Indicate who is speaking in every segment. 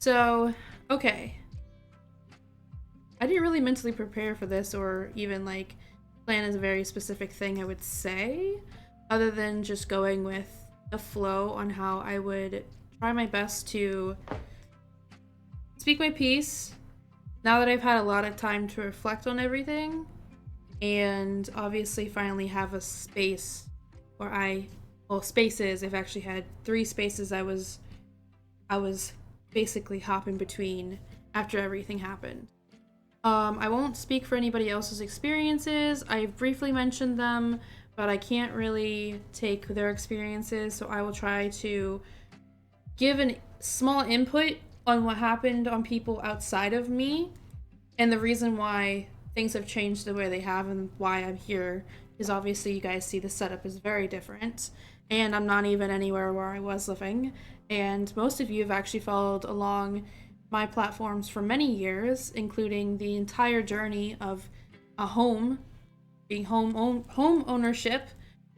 Speaker 1: So, okay. I didn't really mentally prepare for this or even like plan as a very specific thing I would say, other than just going with the flow on how I would try my best to speak my piece now that I've had a lot of time to reflect on everything and obviously finally have a space where spaces. I've actually had three spaces I was basically hopping between after everything happened. I won't speak for anybody else's experiences. I've briefly mentioned them, but I can't really take their experiences, so I will try to give a small input on what happened on people outside of me and the reason why things have changed the way they have and why I'm here is obviously you guys see the setup is very different and I'm not even anywhere where I was living and most of you have actually followed along my platforms for many years including the entire journey of a home being home ownership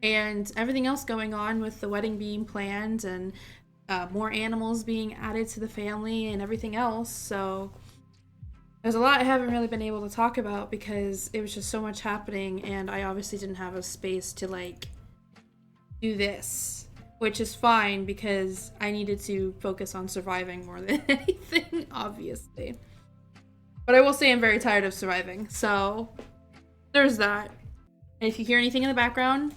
Speaker 1: and everything else going on with the wedding being planned and more animals being added to the family and everything else so there's a lot I haven't really been able to talk about because it was just so much happening, and I obviously didn't have a space to like do this, which is fine because I needed to focus on surviving more than anything, obviously. But I will say I'm very tired of surviving, so there's that. And if you hear anything in the background,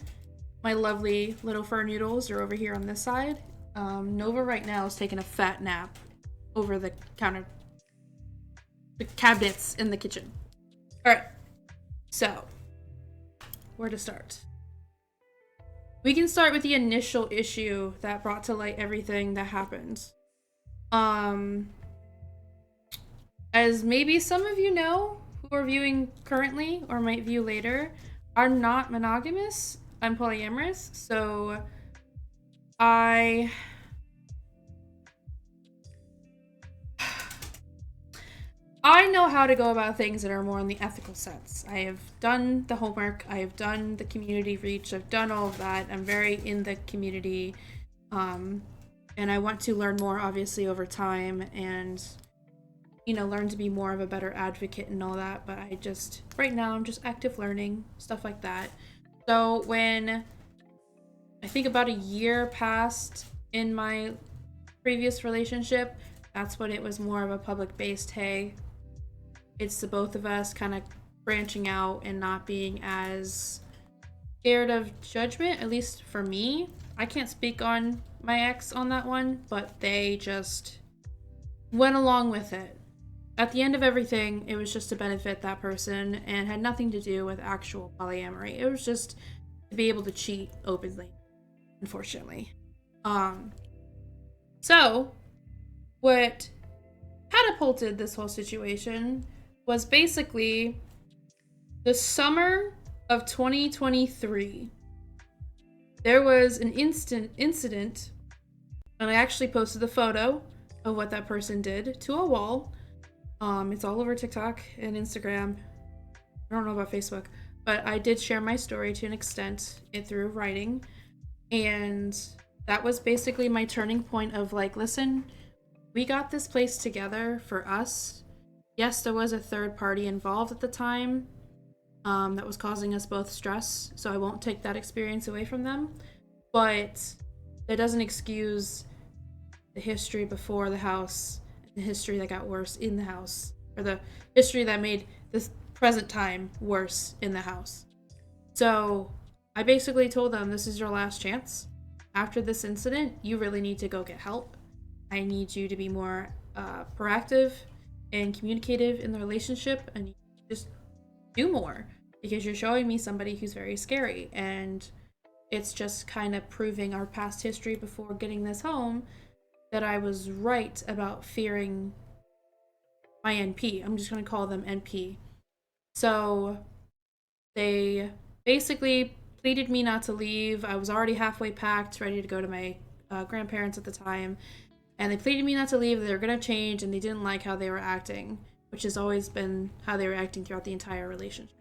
Speaker 1: my lovely little fur noodles are over here on this side. Nova right now is taking a fat nap over the cabinets in the kitchen. All right, so where to start? We can start with the initial issue that brought to light everything that happened. Um, as maybe some of you know who are viewing currently or might view later, I'm not monogamous. I'm polyamorous, so I I know how to go about things that are more in the ethical sense. I have done the homework, I have done the community reach, I've done all of that. I'm very in the community. Um, and I want to learn more, obviously, over time and, learn to be more of a better advocate and all that. But right now, I'm just active learning, stuff like that. So when I think about a year passed in my previous relationship, that's when it was more of a public based, hey, it's the both of us kind of branching out and not being as scared of judgment, at least for me. I can't speak on my ex on that one, but they just went along with it. At the end of everything, it was just to benefit that person and had nothing to do with actual polyamory. It was just to be able to cheat openly, unfortunately. Um, so, what catapulted this whole situation was basically the summer of 2023. There was an incident, and I actually posted the photo of what that person did to a wall. It's all over TikTok and Instagram. I don't know about Facebook, but I did share my story to an extent through writing, and that was basically my turning point of like, listen, we got this place together for us. Yes, there was a third party involved at the time that was causing us both stress, so I won't take that experience away from them. But that doesn't excuse the history before the house, and the history that got worse in the house, or the history that made this present time worse in the house. So I basically told them, this is your last chance. After this incident, you really need to go get help. I need you to be more proactive and communicative in the relationship and just do more because you're showing me somebody who's very scary and it's just kind of proving our past history before getting this home that I was right about fearing my NP. I'm just going to call them NP. So they basically pleaded me not to leave. I was already halfway packed, ready to go to my grandparents at the time. And they pleaded me not to leave. They were going to change, and they didn't like how they were acting, which has always been how they were acting throughout the entire relationship.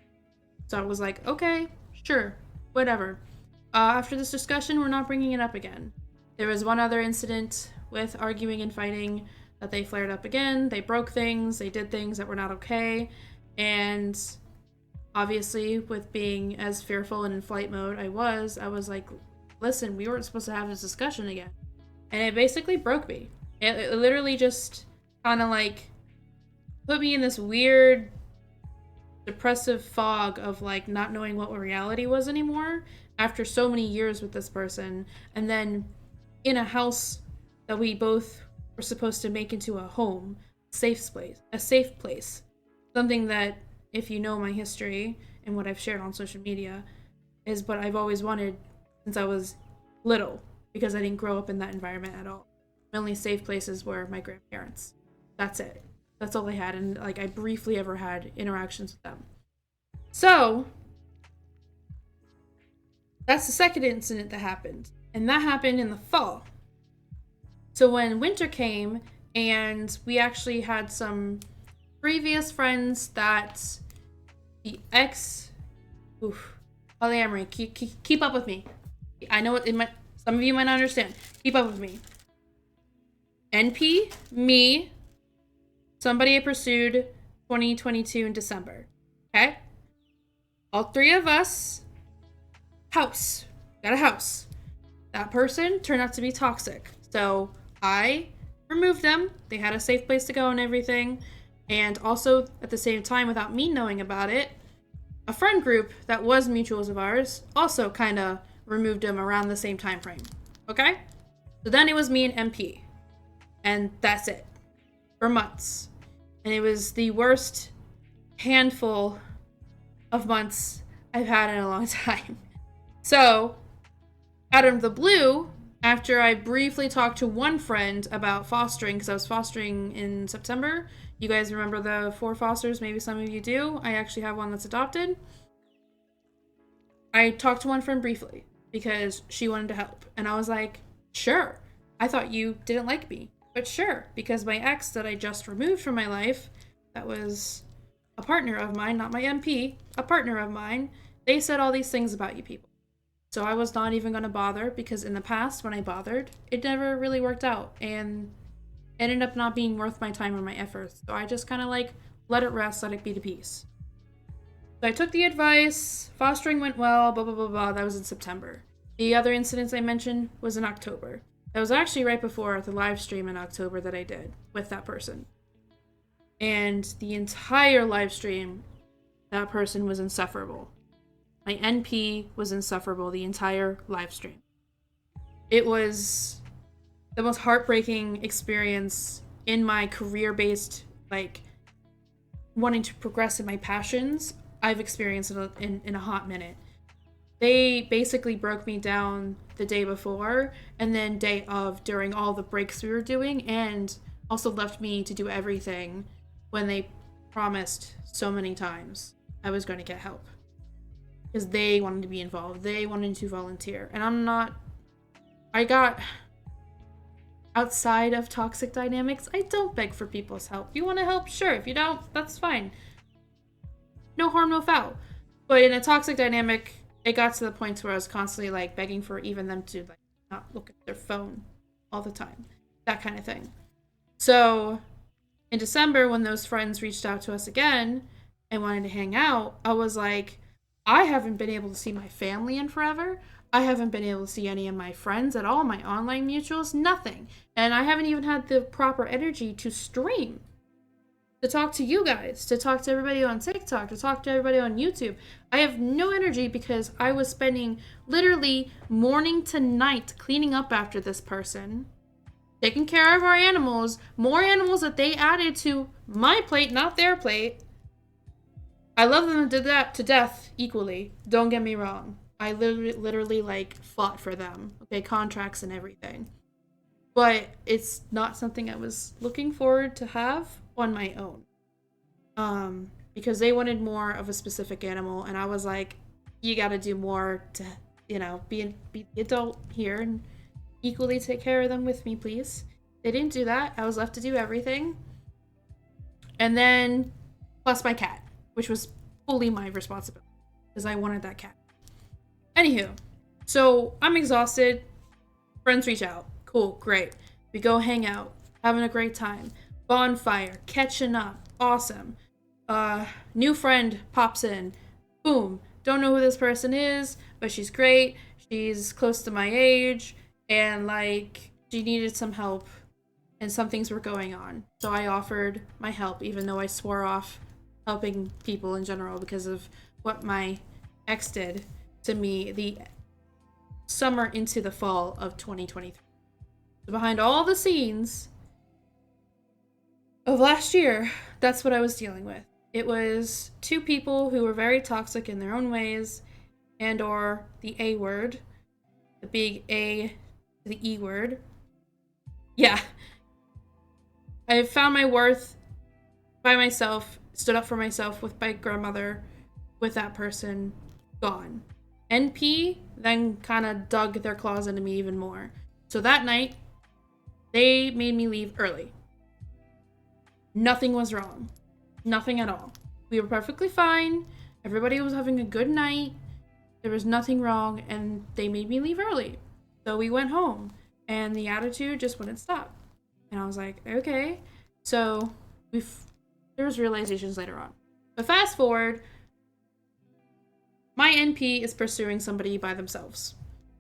Speaker 1: So I was like, okay, sure, whatever. After this discussion, we're not bringing it up again. There was one other incident with arguing and fighting that they flared up again. They broke things, they did things that were not okay. And obviously, with being as fearful and in flight mode I was like, listen, we weren't supposed to have this discussion again. And it basically broke me. It literally just kind of like put me in this weird depressive fog of like not knowing what reality was anymore after so many years with this person. And then in a house that we both were supposed to make into a home, a safe place. Something that, if you know my history and what I've shared on social media, is what I've always wanted since I was little, because I didn't grow up in that environment at all. My only safe places were my grandparents. That's it. That's all I had, and like I briefly ever had interactions with them. So that's the second incident that happened, and that happened in the fall. So when winter came, and we actually had some previous friends that the ex, polyamory, keep up with me. I know it might, some of you might not understand. Keep up with me. NP, me, somebody I pursued 2022 in December. Okay? All three of us, house. Got a house. That person turned out to be toxic. So I removed them. They had a safe place to go and everything. And also, at the same time, without me knowing about it, a friend group that was mutuals of ours also kind of removed them around the same time frame. Okay? So then it was me and MP. And that's it. For months. And it was the worst handful of months I've had in a long time. So, out of the blue, after I briefly talked to one friend about fostering, because I was fostering in September. You guys remember the 4 fosters? Maybe some of you do. I actually have one that's adopted. I talked to one friend briefly because she wanted to help. And I was like, sure. I thought you didn't like me. But sure, because my ex that I just removed from my life, that was a partner of mine, not my MP, a partner of mine, they said all these things about you people. So I was not even going to bother, because in the past, when I bothered, it never really worked out. And ended up not being worth my time or my efforts. So I just kind of like let it rest, let it be to peace. So I took the advice, fostering went well, blah, blah, blah, blah. That was in September. The other incidents I mentioned was in October. That was actually right before the live stream in October that I did with that person. And the entire live stream, that person was insufferable. My NP was insufferable the entire live stream. It was the most heartbreaking experience in my career-based, like, wanting to progress in my passions I've experienced in a hot minute. They basically broke me down the day before and then day of during all the breaks we were doing, and also left me to do everything when they promised so many times I was going to get help. Because they wanted to be involved. They wanted to volunteer. And outside of toxic dynamics, I don't beg for people's help. If you want to help, sure. If you don't, that's fine. No harm, no foul. But in a toxic dynamic, it got to the point where I was constantly like begging for even them to like not look at their phone all the time. That kind of thing. So in December, when those friends reached out to us again and wanted to hang out, I was like, I haven't been able to see my family in forever. I haven't been able to see any of my friends at all, my online mutuals, nothing. And I haven't even had the proper energy to stream, to talk to you guys, to talk to everybody on TikTok, to talk to everybody on YouTube. I have no energy because I was spending literally morning to night cleaning up after this person, taking care of our animals, more animals that they added to my plate, not their plate. I love them to death equally. Don't get me wrong. I literally like fought for them. Okay, contracts and everything. But it's not something I was looking forward to have on my own. Because they wanted more of a specific animal, and I was like, you gotta do more to, be the adult here and equally take care of them with me, please. They didn't do that. I was left to do everything. And then, plus my cat, which was fully my responsibility, because I wanted that cat. Anywho, so I'm exhausted. Friends reach out. Cool, great. We go hang out, having a great time. Bonfire, catching up, awesome. New friend pops in, boom. Don't know who this person is, but she's great. She's close to my age, and like she needed some help, and some things were going on. So I offered my help, even though I swore off helping people in general because of what my ex did to me the summer into the fall of 2023. So behind all the scenes of last year, that's what I was dealing with. It was two people who were very toxic in their own ways, and or the A word, the big A to the E word. Yeah. I found my worth by myself, stood up for myself with my grandmother, with that person gone. NP then kind of dug their claws into me even more. So that night, they made me leave early. Nothing was wrong. Nothing at all. We were perfectly fine. Everybody was having a good night. There was nothing wrong, and they made me leave early. So we went home, and the attitude just wouldn't stop. And I was like, okay. So there was realizations later on. But fast forward, my NP is pursuing somebody by themselves.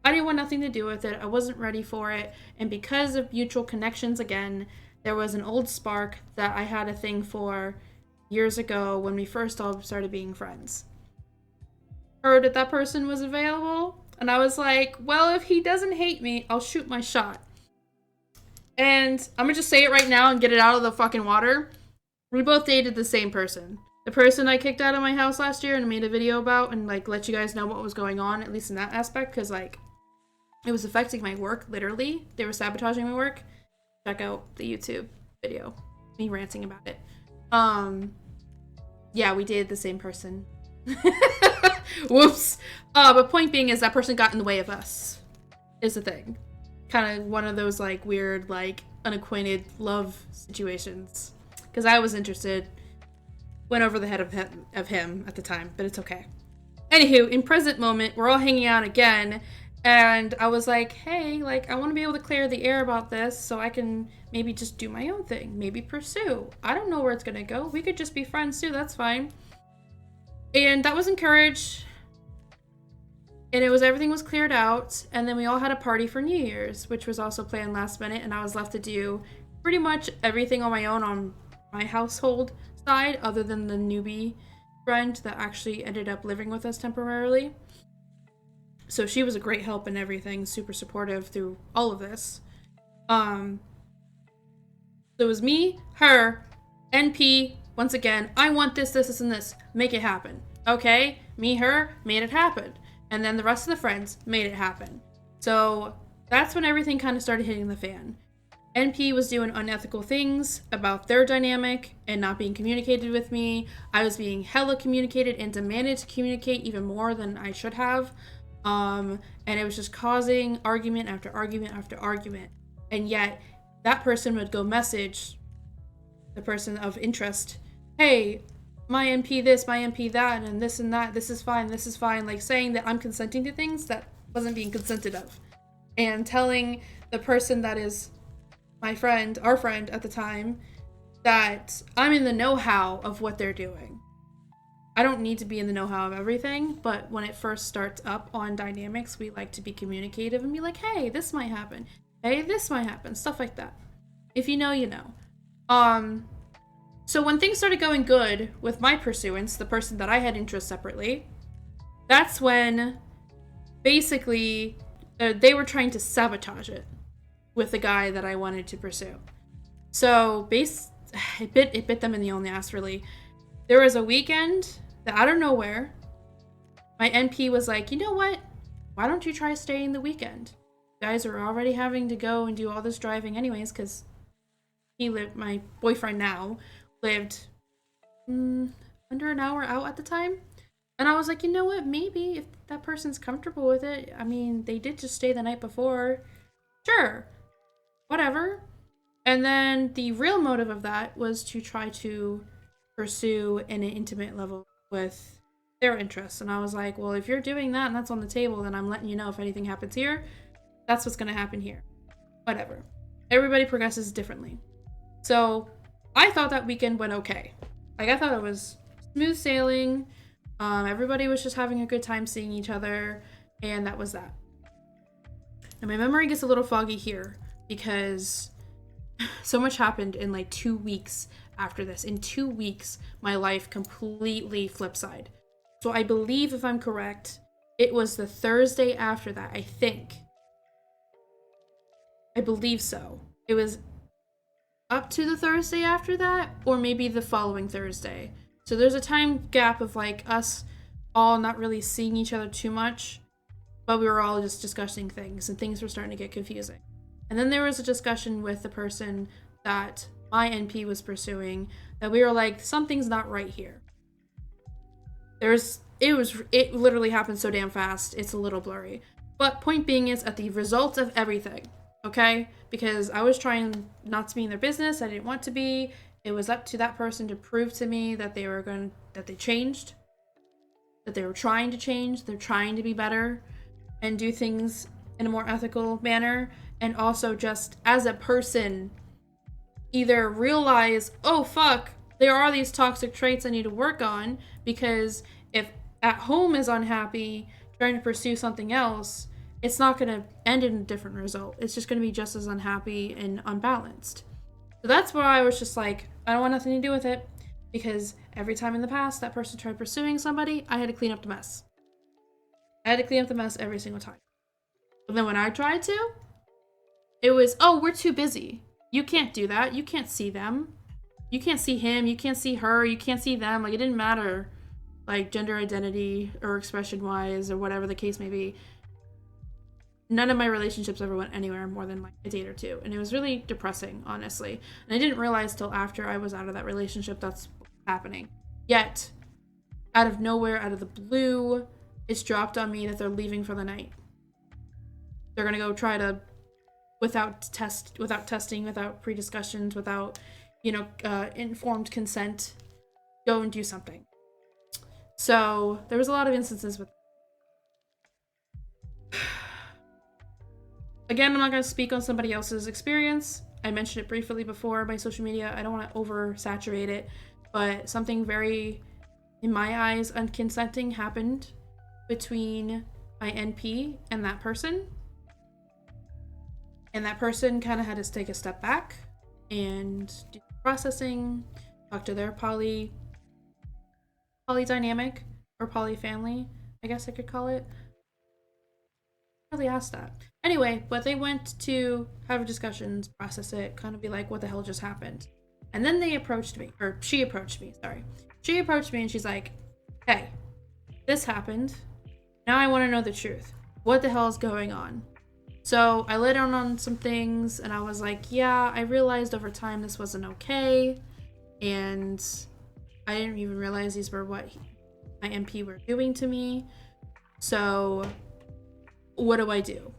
Speaker 1: I didn't want nothing to do with it. I wasn't ready for it. And because of mutual connections again, there was an old spark that I had a thing for years ago when we first all started being friends. Heard that person was available, and I was like, well, if he doesn't hate me, I'll shoot my shot. And I'm gonna just say it right now and get it out of the fucking water. We both dated the same person. The person I kicked out of my house last year and made a video about and like let you guys know what was going on, at least in that aspect, because like it was affecting my work, literally. They were sabotaging my work. Check out the YouTube video. Me ranting about it. Yeah, we dated the same person. Whoops. But point being is that person got in the way of us. Is the thing. Kind of one of those like weird, like unacquainted love situations. Because I was interested. Went over the head of him at the time, but it's okay. Anywho, in present moment, we're all hanging out again. And I was like, hey, like, I want to be able to clear the air about this so I can maybe just do my own thing. Maybe pursue. I don't know where it's going to go. We could just be friends too. That's fine. And that was encouraged. And everything was cleared out. And then we all had a party for New Year's, which was also planned last minute. And I was left to do pretty much everything on my own on my household side, other than the newbie friend that actually ended up living with us temporarily. So she was a great help in everything, super supportive through all of this. So it was me, her, NP, once again, I want this, and this. Make it happen. Okay? Me, her, made it happen. And then the rest of the friends made it happen. So that's when everything kind of started hitting the fan. NP was doing unethical things about their dynamic and not being communicated with me. I was being hella communicated and demanded to communicate even more than I should have. And it was just causing argument after argument after argument. And yet, that person would go message the person of interest, hey, my MP this, my MP that, and this and that, this is fine, like saying that I'm consenting to things that wasn't being consented of. And telling the person that is my friend, our friend at the time, that I'm in the know-how of what they're doing. I don't need to be in the know-how of everything, but when it first starts up on dynamics, we like to be communicative and be like, hey, this might happen. Hey, this might happen. Stuff like that. If you know, you know. So when things started going good with my pursuance, the person that I had interests separately, that's when basically they were trying to sabotage it with the guy that I wanted to pursue. So it bit them in the own ass, really. There was a weekend that out of nowhere, my NP was like, you know what? Why don't you try staying the weekend? You guys are already having to go and do all this driving anyways, because my boyfriend now, lived under an hour out at the time. And I was like, you know what? Maybe if that person's comfortable with it. I mean, they did just stay the night before. Sure. Whatever. And then the real motive of that was to try to pursue in an intimate level with their interests. And I was like, well, if you're doing that and that's on the table, then I'm letting you know if anything happens here, that's what's going to happen here. Whatever. Everybody progresses differently. So I thought that weekend went okay. Like, I thought it was smooth sailing. Everybody was just having a good time seeing each other, and that was that. And my memory gets a little foggy here because so much happened in like 2 weeks after this. In 2 weeks, my life completely flipside. So I believe, if I'm correct, it was the Thursday after that, I think. I believe so. It was up to the Thursday after that, or maybe the following Thursday. So there's a time gap of like us all not really seeing each other too much, but we were all just discussing things, and things were starting to get confusing. And then there was a discussion with the person that my NP was pursuing that we were like, something's not right here. It literally happened so damn fast, it's a little blurry. But point being is, at the result of everything, okay? Because I was trying not to be in their business, I didn't want to be. It was up to that person to prove to me that that they changed, that they were trying to change, they're trying to be better and do things in a more ethical manner, and also just as a person either realize, oh fuck, there are these toxic traits I need to work on, because if at home is unhappy trying to pursue something else, it's not going to end in a different result. It's just going to be just as unhappy and unbalanced. So that's why I was just like, I don't want nothing to do with it, because every time in the past that person tried pursuing somebody, I had to clean up the mess. I had to clean up the mess every single time. But then when I tried to, it was, oh, we're too busy. You can't do that. You can't see them. You can't see him. You can't see her. You can't see them. Like, it didn't matter, like, gender identity or expression-wise or whatever the case may be. None of my relationships ever went anywhere more than like a date or two. And it was really depressing, honestly. And I didn't realize till after I was out of that relationship that's happening. Yet, out of nowhere, out of the blue, it's dropped on me that they're leaving for the night. They're gonna go try to, without testing, without pre-discussions, without, informed consent, go and do something. So there was a lot of instances with. Again, I'm not going to speak on somebody else's experience. I mentioned it briefly before by social media. I don't want to oversaturate it, but something very, in my eyes, unconsenting happened between my NP and that person. And that person kind of had to take a step back and do processing, talk to their poly dynamic or poly family, I guess I could call it. I really asked that. Anyway, but they went to have discussions, process it, kind of be like, what the hell just happened? And then she approached me, She approached me and she's like, hey, this happened. Now I want to know the truth. What the hell is going on? So I let on some things and I was like, yeah, I realized over time this wasn't okay. And I didn't even realize these were what my NP were doing to me. So what do I do?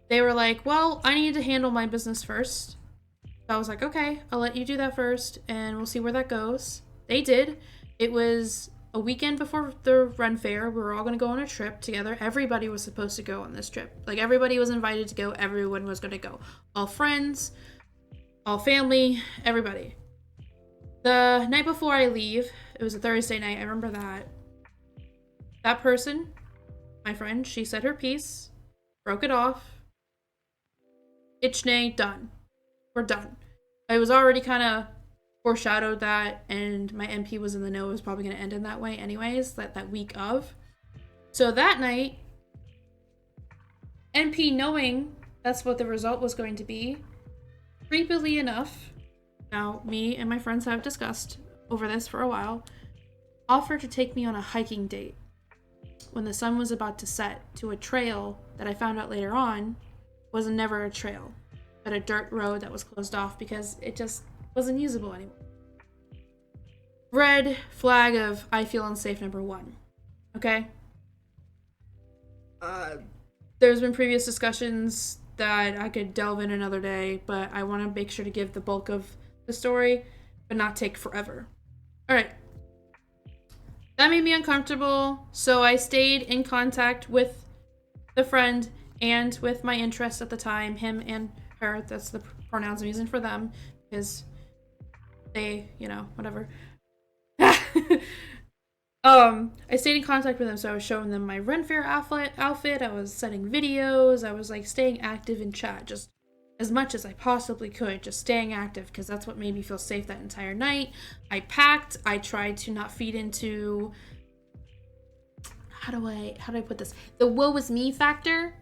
Speaker 1: They were like, well, I need to handle my business first. So I was like, okay, I'll let you do that first and we'll see where that goes. They did. It was a weekend before the Ren Fair. We were all going to go on a trip together. Everybody was supposed to go on this trip. Like, everybody was invited to go. Everyone was going to go. All friends, all family, everybody. The night before I leave, it was a Thursday night. I remember that. That person, my friend, she said her piece, broke it off. Itchnay, done. We're done. I was already kind of foreshadowed that, and my NP was in the know it was probably going to end in that way anyways, that week of. So that night, NP, knowing that's what the result was going to be, creepily enough, now me and my friends have discussed over this for a while, offered to take me on a hiking date when the sun was about to set to a trail that I found out later on was never a trail, but a dirt road that was closed off because it just wasn't usable anymore. Red flag of I feel unsafe number 1. Okay? There's been previous discussions that I could delve in another day, but I want to make sure to give the bulk of the story, but not take forever. Alright. That made me uncomfortable, so I stayed in contact with the friend and with my interest at the time, him and her, that's the pronouns I'm using for them because they, whatever. I stayed in contact with them, so I was showing them my Ren Fair outfit. I was sending videos. I was like staying active in chat, just as much as I possibly could, just staying active because that's what made me feel safe that entire night. I packed. I tried to not feed into how do I put this? The woe is me factor.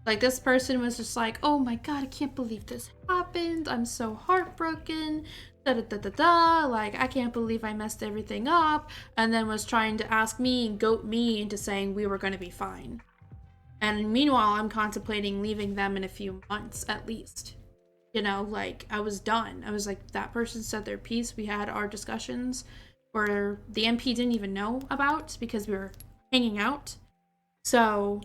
Speaker 1: Like, this person was just like, oh my god, I can't believe this happened. I'm so heartbroken. Da-da-da-da-da. Like, I can't believe I messed everything up. And then was trying to ask me and goat me into saying we were going to be fine. And meanwhile, I'm contemplating leaving them in a few months at least. Like, I was done. I was like, that person said their piece. We had our discussions where the MP didn't even know about because we were hanging out. So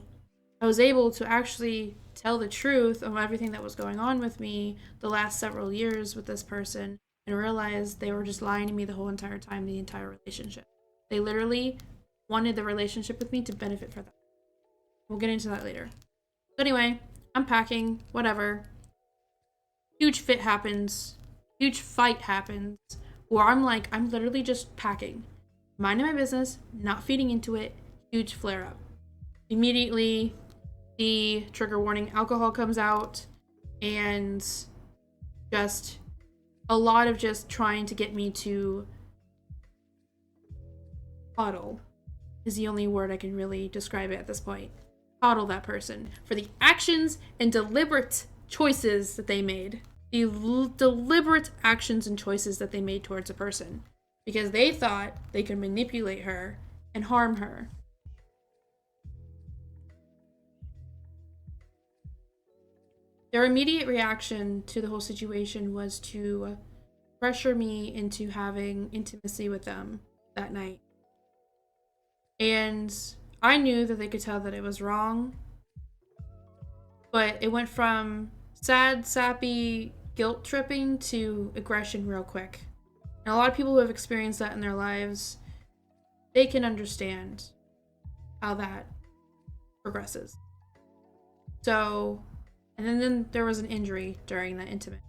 Speaker 1: I was able to actually tell the truth of everything that was going on with me the last several years with this person and realize they were just lying to me the whole entire time, the entire relationship. They literally wanted the relationship with me to benefit for them. We'll get into that later. So anyway, I'm packing, whatever. Huge fit happens. Huge fight happens. Where I'm like, I'm literally just packing. Minding my business, not feeding into it. Huge flare up. Immediately, the trigger warning alcohol comes out, and just a lot of just trying to get me to coddle is the only word I can really describe it at this point. Coddle that person for the actions and deliberate choices that they made. The deliberate actions and choices that they made towards a person. Because they thought they could manipulate her and harm her. Their immediate reaction to the whole situation was to pressure me into having intimacy with them that night. And I knew that they could tell that it was wrong, but it went from sad, sappy, guilt tripping to aggression real quick. And a lot of people who have experienced that in their lives, they can understand how that progresses. So, and then there was an injury during that intimate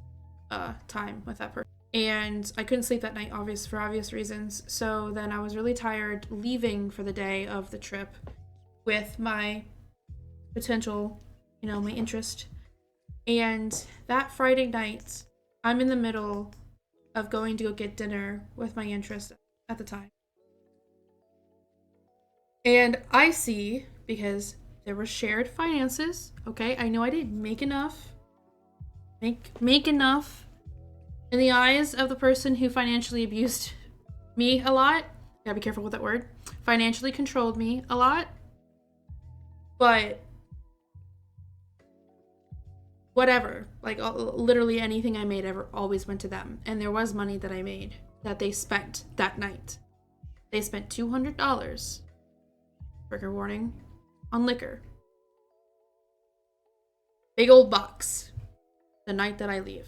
Speaker 1: time with that person. And I couldn't sleep that night, for obvious reasons. So then I was really tired leaving for the day of the trip with my potential, my interest. And that Friday night, I'm in the middle of going to go get dinner with my interest at the time. And I see, because there were shared finances, okay? I know I didn't make enough. Make enough in the eyes of the person who financially abused me a lot. Gotta be careful with that word. Financially controlled me a lot. But whatever. Like, literally anything I made ever always went to them. And there was money that I made that they spent that night. They spent $200, trigger warning, on liquor. Big old box. The night that I leave.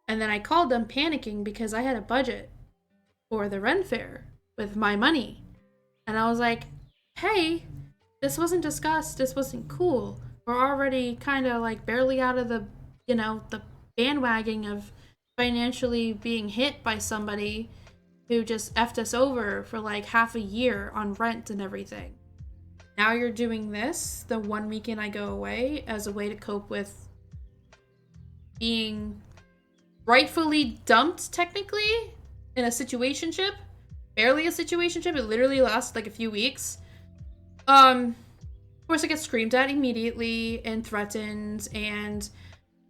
Speaker 1: And then I called them panicking because I had a budget for the Ren Fair with my money. And I was like, hey, this wasn't discussed. This wasn't cool. We're already kind of like barely out of the, the bandwagon of financially being hit by somebody who just effed us over for like half a year on rent and everything. Now you're doing this the one weekend I go away as a way to cope with being rightfully dumped, technically, in a situationship. Barely a situationship. It literally lasted like a few weeks. Of course, I get screamed at immediately and threatened, and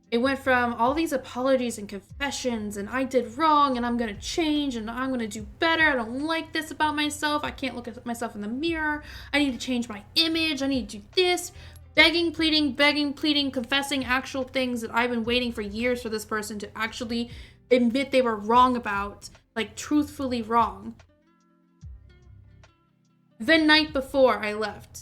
Speaker 1: it went from all these apologies and confessions, and I did wrong, and I'm gonna change, and I'm gonna do better. I don't like this about myself. I can't look at myself in the mirror. I need to change my image. I need to do this. Begging, pleading, confessing actual things that I've been waiting for years for this person to actually admit they were wrong about, like truthfully wrong. The night before I left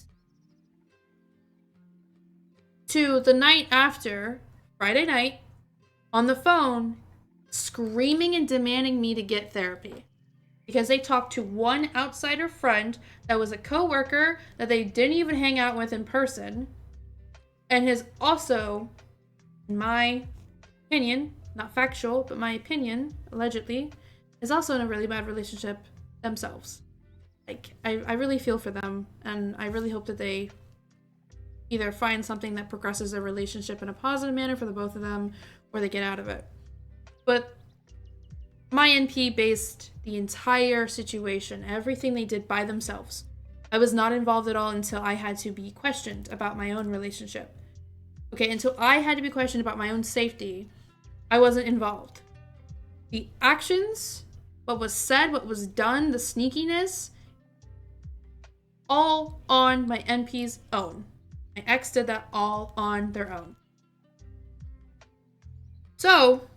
Speaker 1: to the night after, Friday night, on the phone, screaming and demanding me to get therapy. Because they talked to one outsider friend that was a coworker that they didn't even hang out with in person. And has also, in my opinion, not factual, but my opinion, allegedly, is also in a really bad relationship themselves. Like, I really feel for them, and I really hope that they either find something that progresses their relationship in a positive manner for the both of them, or they get out of it. But my NP based the entire situation, everything they did by themselves. I was not involved at all until I had to be questioned about my own relationship. Okay, until I had to be questioned about my own safety, I wasn't involved. The actions, what was said, what was done, the sneakiness, all on my NP's own. My ex did that all on their own. So,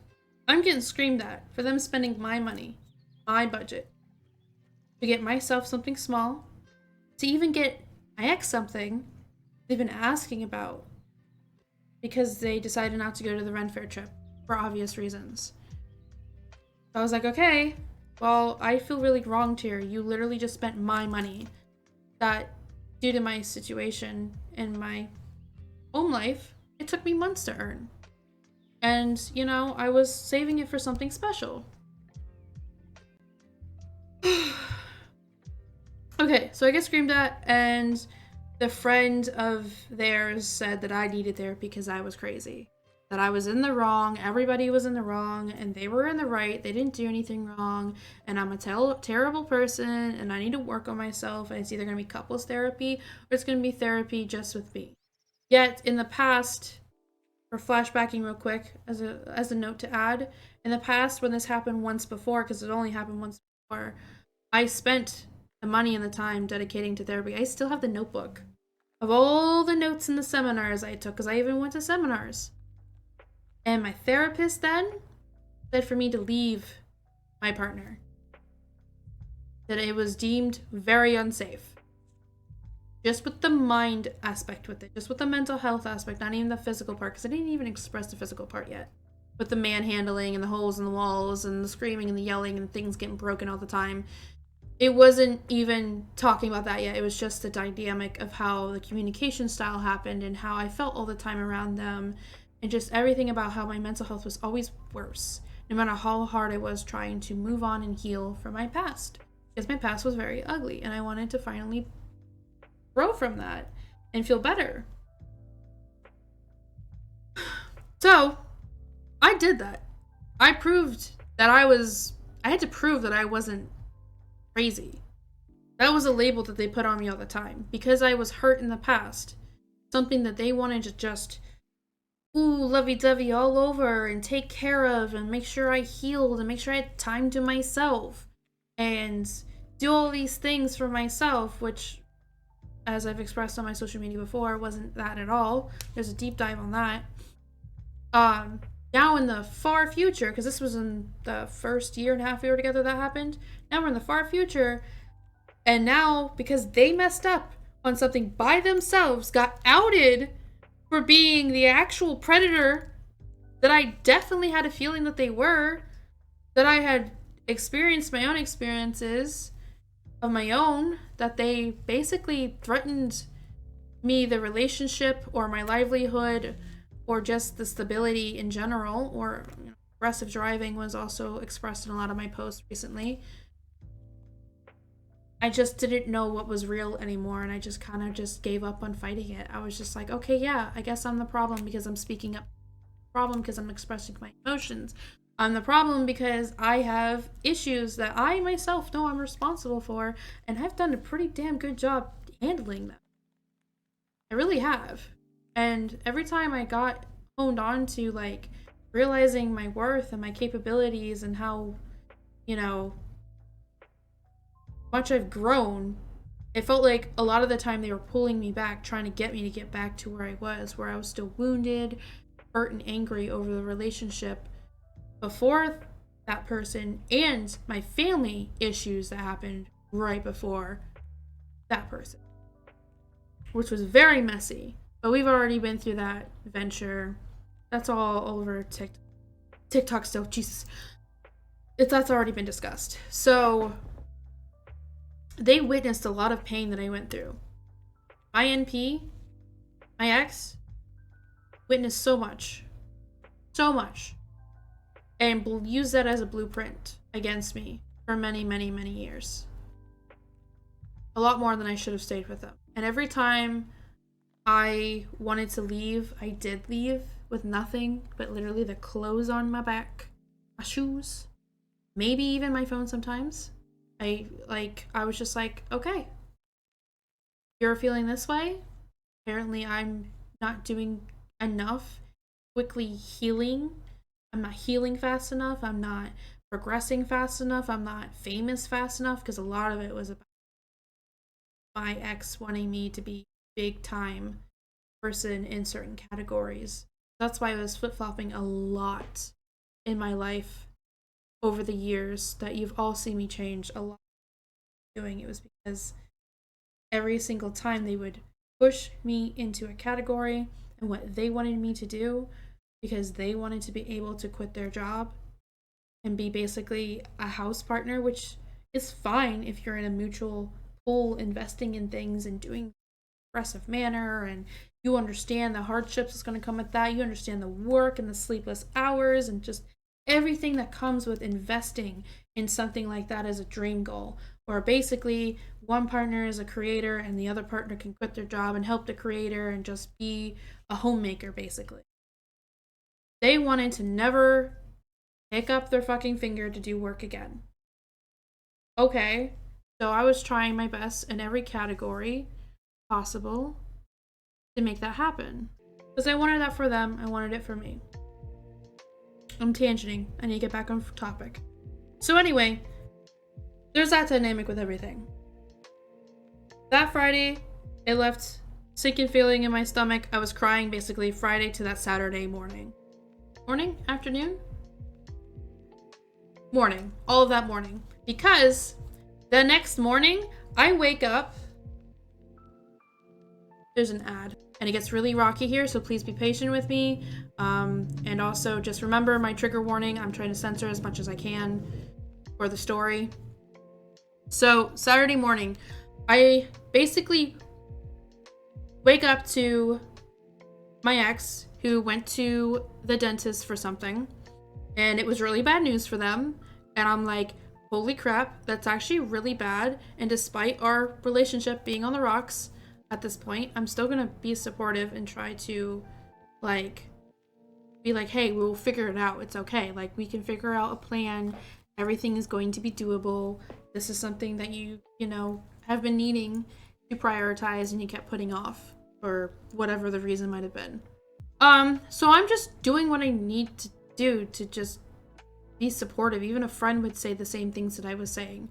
Speaker 1: I'm getting screamed at for them spending my money, my budget, to get myself something small, to even get my ex something they've been asking about because they decided not to go to the Ren Fair trip for obvious reasons. So I was like, okay, well, I feel really wronged here. You literally just spent my money that, due to my situation in my home life, it took me months to earn. And, you know, I was saving it for something special. Okay, so I get screamed at, and the friend of theirs said that I needed therapy because I was crazy. That I was in the wrong, everybody was in the wrong, and they were in the right. They didn't do anything wrong, and I'm a terrible person, and I need to work on myself, and it's either going to be couples therapy or it's going to be therapy just with me. Yet, in the past, for flashbacking real quick, as a note to add, in the past when this happened once before, because it only happened once before, I spent the money and the time dedicating to therapy. I still have the notebook of all the notes in the seminars I took, because I even went to seminars. And my therapist then said for me to leave my partner. That it was deemed very unsafe. Just with the mind aspect with it. Just with the mental health aspect, not even the physical part, because I didn't even express the physical part yet. With the manhandling and the holes in the walls and the screaming and the yelling and things getting broken all the time. It wasn't even talking about that yet. It was just the dynamic of how the communication style happened and how I felt all the time around them. And just everything about how my mental health was always worse, no matter how hard I was trying to move on and heal from my past. Because my past was very ugly, and I wanted to finally grow from that and feel better. So, I did that. I had to prove that I wasn't crazy. That was a label that they put on me all the time. Because I was hurt in the past. Something that they wanted to just lovey-dovey all over and take care of and make sure I healed and make sure I had time to myself and do all these things for myself, which, as I've expressed on my social media before, wasn't that at all. There's a deep dive on that. Now in the far future, because this was in the first year and a half we were together that happened, now we're in the far future, and now, because they messed up on something by themselves, got outed for being the actual predator that I definitely had a feeling that they were, that I had experienced my own experiences of my own, that they basically threatened me, the relationship, or my livelihood, or just the stability in general, or aggressive driving was also expressed in a lot of my posts recently. I just didn't know what was real anymore, and I just kind of just gave up on fighting it. I was just like, okay, yeah, I guess I'm the problem because I'm speaking up. Problem because I'm expressing my emotions. I'm the problem because I have issues that I myself know I'm responsible for, and I've done a pretty damn good job handling them. I really have. And every time I got honed on to, like, realizing my worth and my capabilities and how, much I've grown, it felt like a lot of the time they were pulling me back, trying to get me to get back to where I was still wounded, hurt, and angry over the relationship before that person and my family issues that happened right before that person, which was very messy. But we've already been through that venture. That's all over TikTok still. Jesus. That's already been discussed. So they witnessed a lot of pain that I went through. My NP, my ex, witnessed so much. So much. and use that as a blueprint against me for many, many, many years. A lot more than I should have stayed with them. And every time I wanted to leave, I did leave with nothing but literally the clothes on my back, my shoes, maybe even my phone sometimes. I was just like, okay, you're feeling this way. Apparently I'm not doing enough quickly healing. I'm not healing fast enough. I'm not progressing fast enough. I'm not famous fast enough, because a lot of it was about my ex wanting me to be big time person in certain categories. That's why I was flip-flopping a lot in my life over the years that you've all seen me change a lot doing. It was because every single time they would push me into a category and what they wanted me to do, because they wanted to be able to quit their job and be basically a house partner, which is fine if you're in a mutual pool investing in things and doing aggressive manner, and you understand the hardships that's going to come with that. You understand the work and the sleepless hours and just everything that comes with investing in something like that as a dream goal, where basically one partner is a creator and the other partner can quit their job and help the creator and just be a homemaker, basically. They wanted to never pick up their fucking finger to do work again. Okay, so I was trying my best in every category possible to make that happen. Because I wanted that for them, I wanted it for me. I'm tangenting. I need to get back on topic. So anyway, there's that dynamic with everything. That Friday, it left sinking feeling in my stomach. I was crying basically Friday to that Saturday morning. Morning? Afternoon? Morning. All of that morning. Because the next morning, I wake up. There's an ad. And it gets really rocky here, so please be patient with me. And also, just remember my trigger warning. I'm trying to censor as much as I can for the story. So, Saturday morning, I basically wake up to my ex, who went to the dentist for something, and it was really bad news for them. And I'm like, holy crap, that's actually really bad. And despite our relationship being on the rocks at this point, I'm still gonna be supportive and try to be like, hey, we'll figure it out. It's okay. Like, we can figure out a plan. Everything is going to be doable. This is something that you have been needing to prioritize and you kept putting off for whatever the reason might have been. So I'm just doing what I need to do to just be supportive. Even a friend would say the same things that I was saying,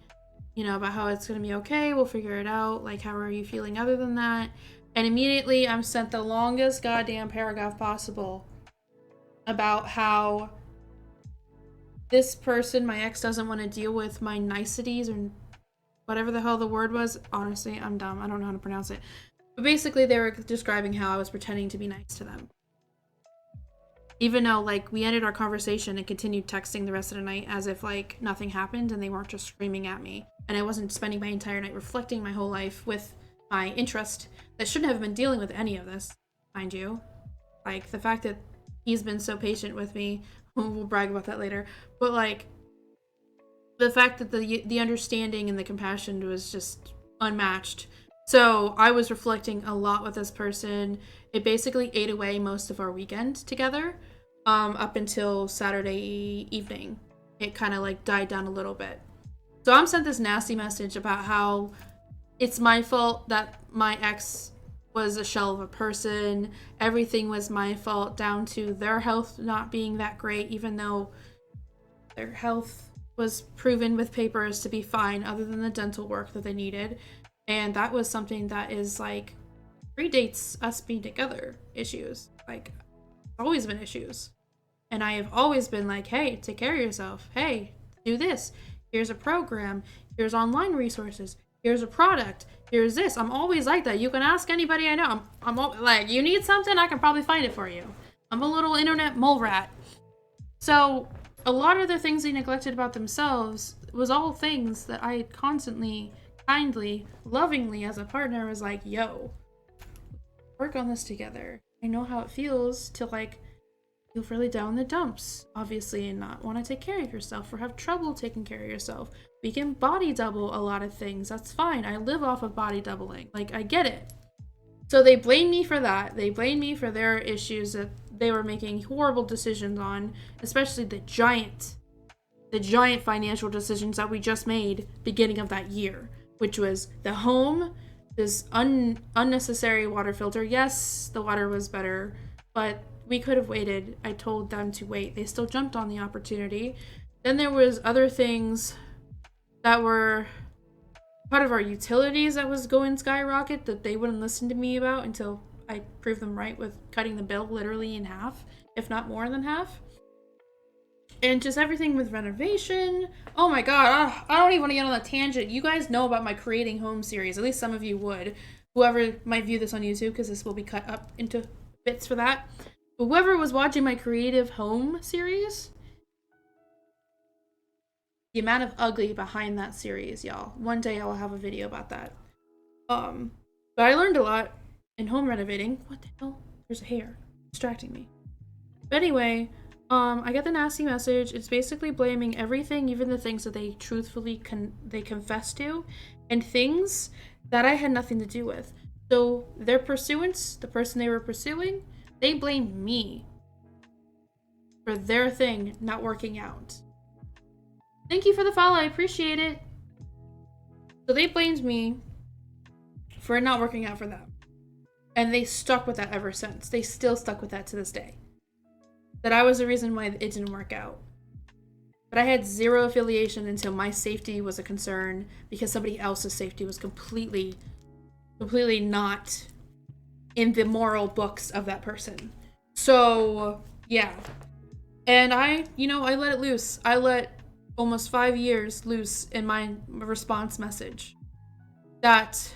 Speaker 1: about how it's going to be okay. We'll figure it out. Like, how are you feeling other than that? And immediately I'm sent the longest goddamn paragraph possible about how this person, my ex, doesn't want to deal with my niceties or whatever the hell the word was. Honestly, I'm dumb. I don't know how to pronounce it. But basically, they were describing how I was pretending to be nice to them. Even though, we ended our conversation and continued texting the rest of the night as if, nothing happened and they weren't just screaming at me. And I wasn't spending my entire night reflecting my whole life with my interest that shouldn't have been dealing with any of this, mind you. The fact that he's been so patient with me, we'll brag about that later, but, the fact that the understanding and the compassion was just unmatched. So I was reflecting a lot with this person. It basically ate away most of our weekend together, up until Saturday evening. It kind of died down a little bit. So I'm sent this nasty message about how it's my fault that my ex was a shell of a person. Everything was my fault, down to their health not being that great, even though their health was proven with papers to be fine other than the dental work that they needed. And that was something that is predates us being together issues. Always been issues. And I have always been hey, take care of yourself. Hey, do this. Here's a program. Here's online resources. Here's a product. Here's this. I'm always like that. You can ask anybody I know. I'm you need something, I can probably find it for you. I'm a little internet mole rat. So a lot of the things they neglected about themselves was all things that I constantly, kindly, lovingly as a partner was yo, work on this together. I know how it feels to feel really down in the dumps, obviously, and not want to take care of yourself or have trouble taking care of yourself. We can body double a lot of things. That's fine. I live off of body doubling. Like, I get it. So they blame me for that. They blame me for their issues that they were making horrible decisions on, especially the giant financial decisions that we just made beginning of that year, which was the home, this unnecessary water filter. Yes, the water was better, but we could have waited. I told them to wait. They still jumped on the opportunity. Then there was other things that were part of our utilities that was going skyrocket that they wouldn't listen to me about until I proved them right with cutting the bill literally in half, if not more than half. And just everything with renovation. Oh my god, I don't even want to get on that tangent. You guys know about my Creating Home series. At least some of you would. Whoever might view this on YouTube, because this will be cut up into bits for that. But whoever was watching my Creative Home series, the amount of ugly behind that series, y'all. One day I will have a video about that. But I learned a lot in home renovating. What the hell? There's a hair distracting me. But anyway, I got the nasty message. It's basically blaming everything, even the things that they truthfully they confess to, and things that I had nothing to do with. So their pursuance, the person they were pursuing, they blamed me for their thing not working out. Thank you for the follow. I appreciate it. So they blamed me for it not working out for them. And they stuck with that ever since. They still stuck with that to this day. That I was the reason why it didn't work out. But I had zero affiliation until my safety was a concern because somebody else's safety was completely not in the moral books of that person. So, yeah. And I let it loose. I let almost 5 years loose in my response message. That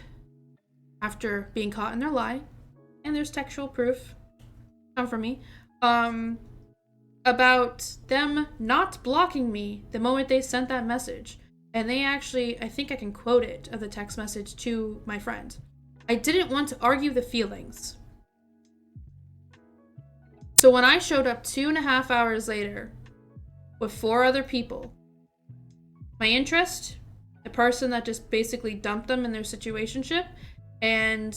Speaker 1: after being caught in their lie, and there's textual proof, come from me, about them not blocking me the moment they sent that message. And they actually, I think I can quote it of the text message to my friend. I didn't want to argue the feelings. So when I showed up 2.5 hours later with 4 other people, my interest, the person that just basically dumped them in their situationship, and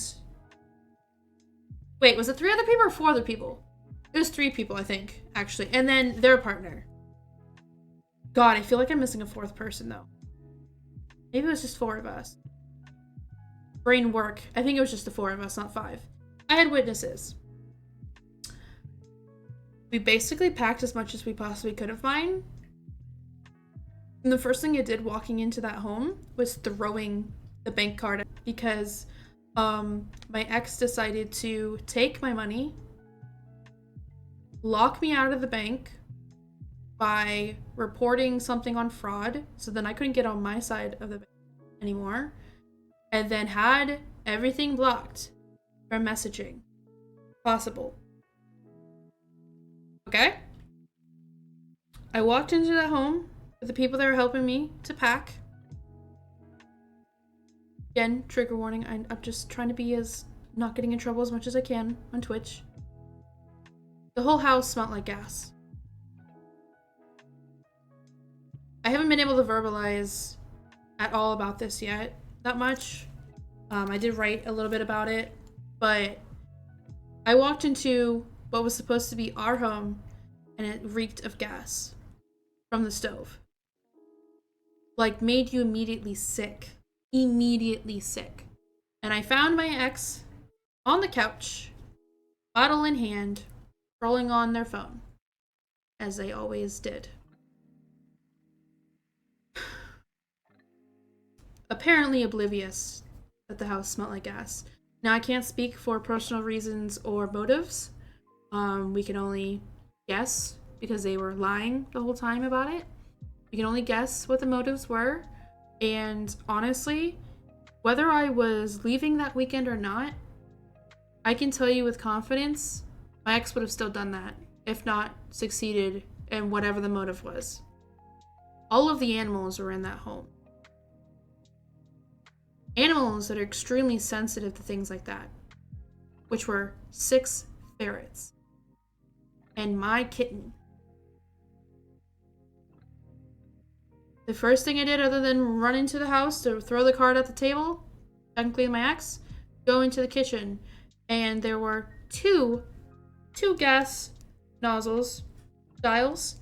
Speaker 1: wait, was it 3 other people or 4 other people? It was 3 people, I think, actually. And then their partner. God, I feel like I'm missing a 4th person, though. Maybe it was just 4 of us. Brain work. I think it was just the 4 of us, not 5. I had witnesses. We basically packed as much as we possibly could of mine. And the first thing I did walking into that home was throwing the bank card because my ex decided to take my money, lock me out of the bank by reporting something on fraud, so then I couldn't get on my side of the bank anymore, and then had everything blocked from messaging possible. Okay? I walked into that home with the people that were helping me to pack. Again, trigger warning, I'm just trying to be as not getting in trouble as much as I can on Twitch. The whole house smelled like gas. I haven't been able to verbalize at all about this yet, that much. I did write a little bit about it, but I walked into what was supposed to be our home and it reeked of gas from the stove. Like, made you immediately sick. Immediately sick. And I found my ex on the couch, bottle in hand, scrolling on their phone, as they always did. Apparently oblivious that the house smelled like gas. Now, I can't speak for personal reasons or motives. We can only guess because they were lying the whole time about it. We can only guess what the motives were. And honestly, whether I was leaving that weekend or not, I can tell you with confidence, my ex would have still done that, if not succeeded in whatever the motive was. All of the animals were in that home. Animals that are extremely sensitive to things like that, which were 6 ferrets. and my kitten. The first thing I did, other than run into the house to throw the card at the table, technically my ex, go into the kitchen, and there were two gas nozzles, dials,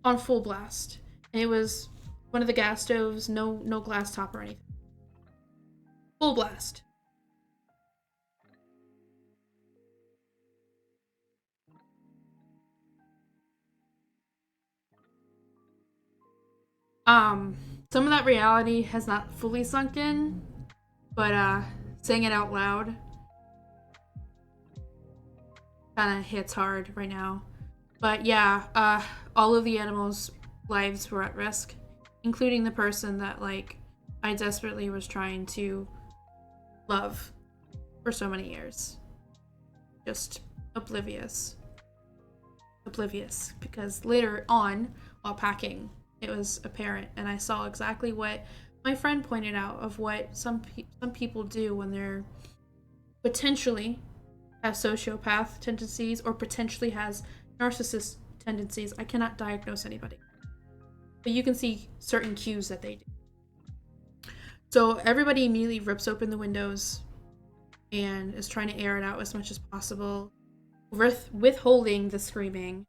Speaker 1: on full blast. And it was one of the gas stoves, no glass top or anything. Full blast. Some of that reality has not fully sunk in, but saying it out loud kind of hits hard right now. But yeah, all of the animals' lives were at risk, including the person that like I desperately was trying to love for so many years. Just oblivious. Oblivious. Because later on, while packing, it was apparent, and I saw exactly what my friend pointed out of what some people do when they're potentially have sociopath tendencies or potentially has narcissist tendencies. I cannot diagnose anybody, but you can see certain cues that they do. So everybody immediately rips open the windows and is trying to air it out as much as possible, withholding the screaming.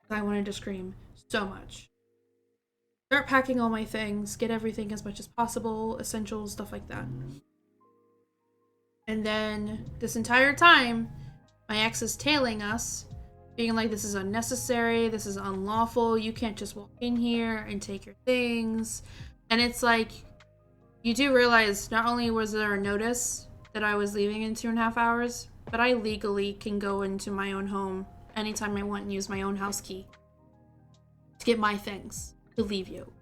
Speaker 1: I wanted to scream so much. Start packing all my things, get everything as much as possible, essentials, stuff like that. And then this entire time, my ex is tailing us, being like, this is unnecessary, this is unlawful, you can't just walk in here and take your things. And it's like, you do realize not only was there a notice that I was leaving in 2.5 hours, but I legally can go into my own home anytime I want and use my own house key to get my things, to leave you.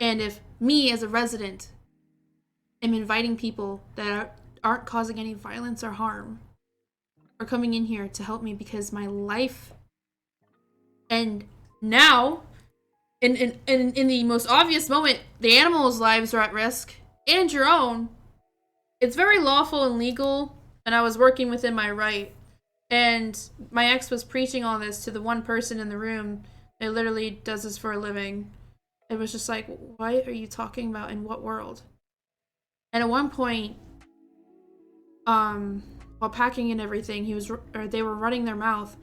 Speaker 1: And if me as a resident am inviting people that aren't causing any violence or harm are coming in here to help me because my life, and now in the most obvious moment, the animals' lives are at risk and your own, it's very lawful and legal, and I was working within my right. And my ex was preaching all this to the one person in the room that literally does this for a living. It was just like, what are you talking about? In what world? And at one point, while packing and everything, they were running their mouth,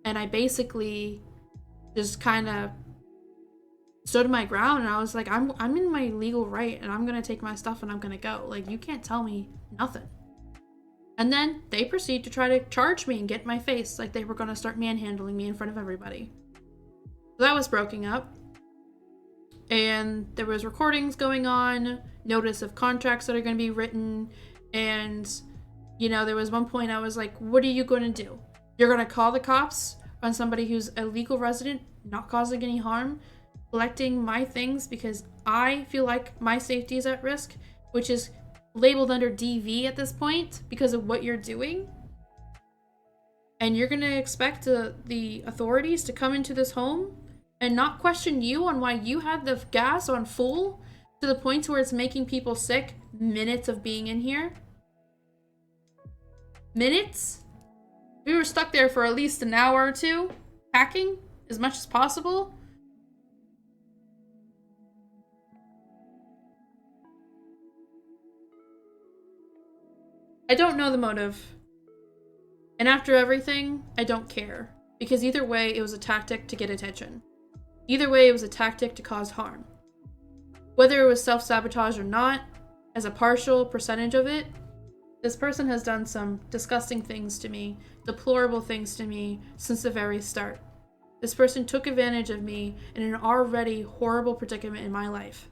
Speaker 1: and I basically just kind of stood my ground, and I was like, I'm in my legal right, and I'm gonna take my stuff and I'm gonna go. Like, you can't tell me nothing. And then they proceed to try to charge me and get in my face, like they were gonna start manhandling me in front of everybody. So that was broken up. And there was recordings going on, notice of contracts that are going to be written, and you know, there was one point I was like, what are you going to do? You're going to call the cops on somebody who's a legal resident, not causing any harm, collecting my things because I feel like my safety is at risk, which is labeled under DV at this point because of what you're doing? And you're going to expect the authorities to come into this home and not question you on why you had the gas on full to the point where it's making people sick minutes of being in here? Minutes? We were stuck there for at least an hour or two, packing as much as possible. I don't know the motive. And after everything, I don't care. Because either way, it was a tactic to get attention. Either way, it was a tactic to cause harm. Whether it was self-sabotage or not, as a partial percentage of it, this person has done some disgusting things to me, deplorable things to me, since the very start. This person took advantage of me in an already horrible predicament in my life.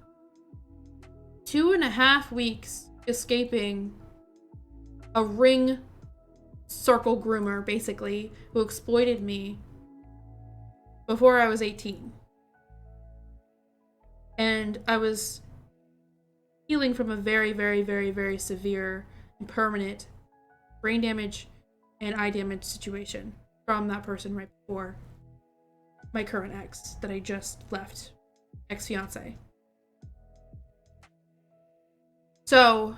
Speaker 1: 2.5 weeks escaping a ring circle groomer, basically, who exploited me before I was 18. And I was healing from a very, very, very, very severe and permanent brain damage and eye damage situation from that person right before my current ex that I just left, ex-fiance. So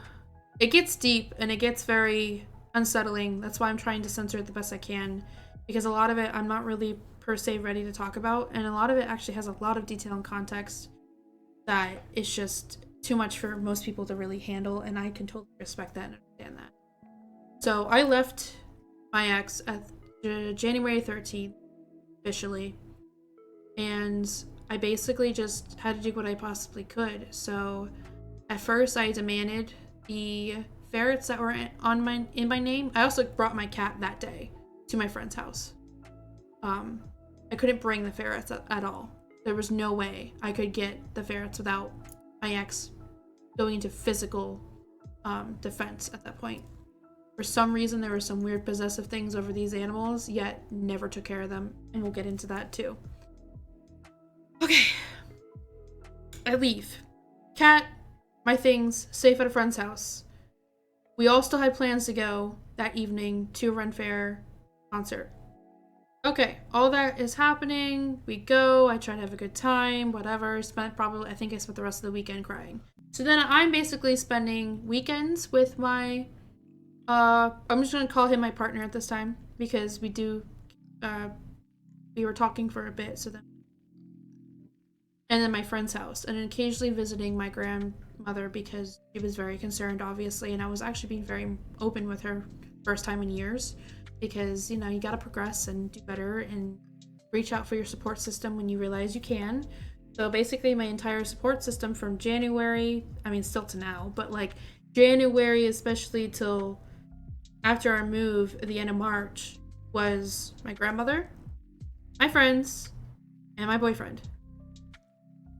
Speaker 1: it gets deep and it gets very unsettling. That's why I'm trying to censor it the best I can. because a lot of it I'm not really per se ready to talk about, and a lot of it actually has a lot of detail and context that it's just too much for most people to really handle, and I can totally respect that and understand that. So I left my ex at January 13th officially, and I basically just had to do what I possibly could. So at first I demanded the ferrets that were in my name. I also brought my cat that day to my friend's house. I couldn't bring the ferrets at all. There was no way I could get the ferrets without my ex going into physical defense at that point. For some reason, there were some weird possessive things over these animals, yet never took care of them, and we'll get into that too. Okay. I leave. Cat, my things, safe at a friend's house. We all still had plans to go that evening to a Ren Fair concert. Okay, all that is happening. We go. I try to have a good time, whatever. I spent the rest of the weekend crying. So then I'm basically spending weekends with my, I'm just going to call him my partner at this time because we were talking for a bit. And then my friend's house, and occasionally visiting my grandmother because she was very concerned, obviously, and I was actually being very open with her first time in years. Because, you gotta progress and do better and reach out for your support system when you realize you can. So basically my entire support system from January, still to now, but like January especially till after our move at the end of March was my grandmother, my friends, and my boyfriend.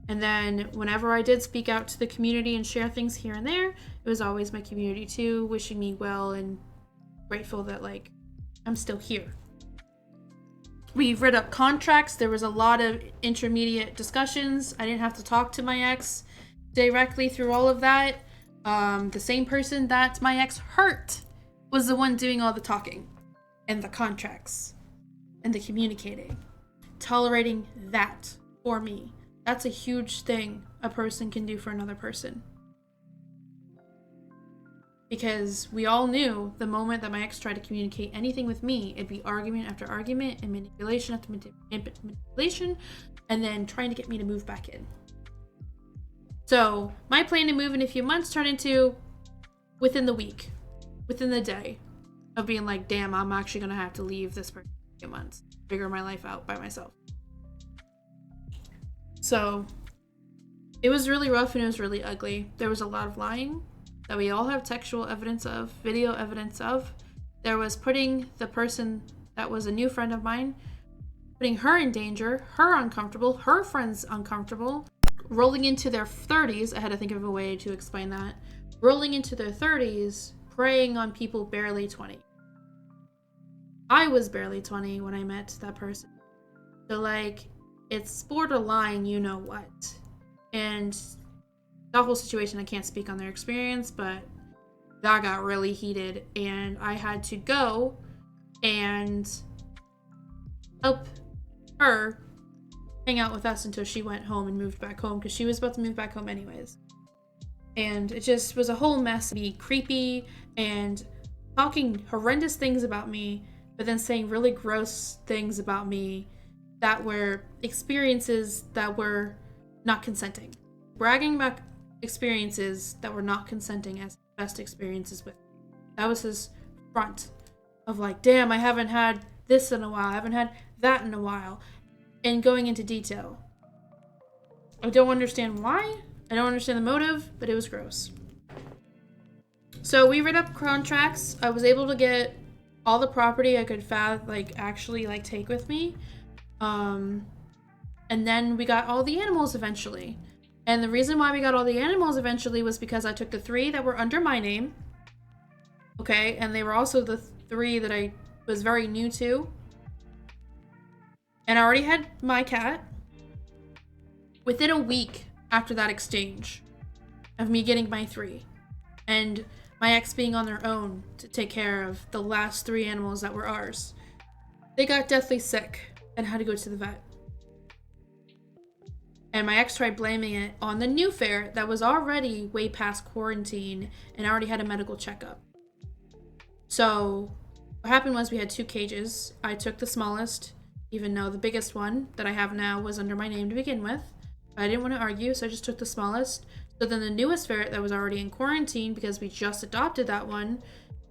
Speaker 1: And then whenever I did speak out to the community and share things here and there, it was always my community too, wishing me well and grateful that I'm still here. We've read up contracts. There was a lot of intermediate discussions. I didn't have to talk to my ex directly through all of that. The same person that my ex hurt was the one doing all the talking and the contracts and the communicating, tolerating that for me. That's a huge thing a person can do for another person. Because we all knew the moment that my ex tried to communicate anything with me, it'd be argument after argument and manipulation after manipulation, and then trying to get me to move back in. So my plan to move in a few months turned into within the week, within the day of being like, damn, I'm actually going to have to leave this for a few months, figure my life out by myself. So it was really rough and it was really ugly. There was a lot of lying that we all have textual evidence of, video evidence of. There was putting the person that was a new friend of mine, putting her in danger, her uncomfortable, her friends uncomfortable, rolling into their 30s. I had to think of a way to explain that. Rolling into their 30s, preying on people barely 20. I was barely 20 when I met that person. So it's borderline, you know what. And the whole situation, I can't speak on their experience, but that got really heated, and I had to go and help her hang out with us until she went home and moved back home, because she was about to move back home anyways. And it just was a whole mess. Be creepy and talking horrendous things about me, but then saying really gross things about me that were experiences that were not consenting. Bragging about experiences that were not consenting as best experiences with me. That was his front of damn, I haven't had this in a while, I haven't had that in a while, and going into detail. I don't understand why, I don't understand the motive, but it was gross. So we read up contracts. I was able to get all the property I could actually take with me, and then we got all the animals eventually. And the reason why we got all the animals eventually was because I took the 3 that were under my name. Okay, and they were also the 3 that I was very new to. And I already had my cat. Within a week after that exchange of me getting my 3, and my ex being on their own to take care of the last 3 animals that were ours, they got deathly sick and had to go to the vet. And my ex tried blaming it on the new ferret that was already way past quarantine and already had a medical checkup. So What happened was we had 2 cages. I took the smallest, even though the biggest one that I have now was under my name to begin with. I didn't want to argue, so I just took the smallest. So then the newest ferret that was already in quarantine, because we just adopted that one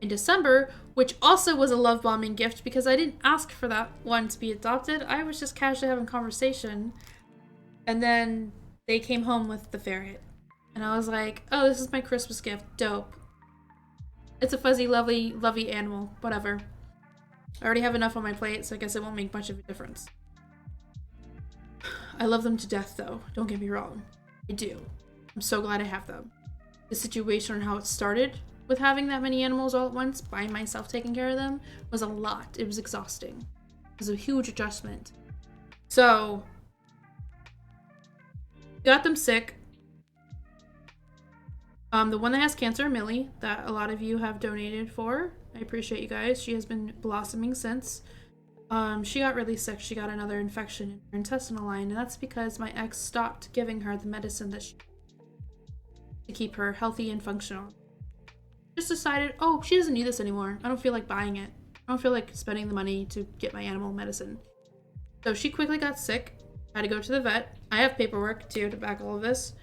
Speaker 1: in December, which also was a love bombing gift because I didn't ask for that one to be adopted. I was just casually having conversation. And then they came home with the ferret. And I was like, oh, this is my Christmas gift. Dope. It's a fuzzy, lovely animal. Whatever. I already have enough on my plate, so I guess it won't make much of a difference. I love them to death, though. Don't get me wrong. I do. I'm so glad I have them. The situation and how it started with having that many animals all at once, by myself taking care of them, was a lot. It was exhausting. It was a huge adjustment. So, got them sick. The one that has cancer, Millie, that a lot of you have donated for. I appreciate you guys. She has been blossoming since. She got really sick. She got another infection in her intestinal line, and that's because my ex stopped giving her the medicine that she to keep her healthy and functional. Just decided, oh, she doesn't need this anymore. I don't feel like buying it. I don't feel like spending the money to get my animal medicine. So she quickly got sick. Had to go to the vet. I have paperwork too to back all of this.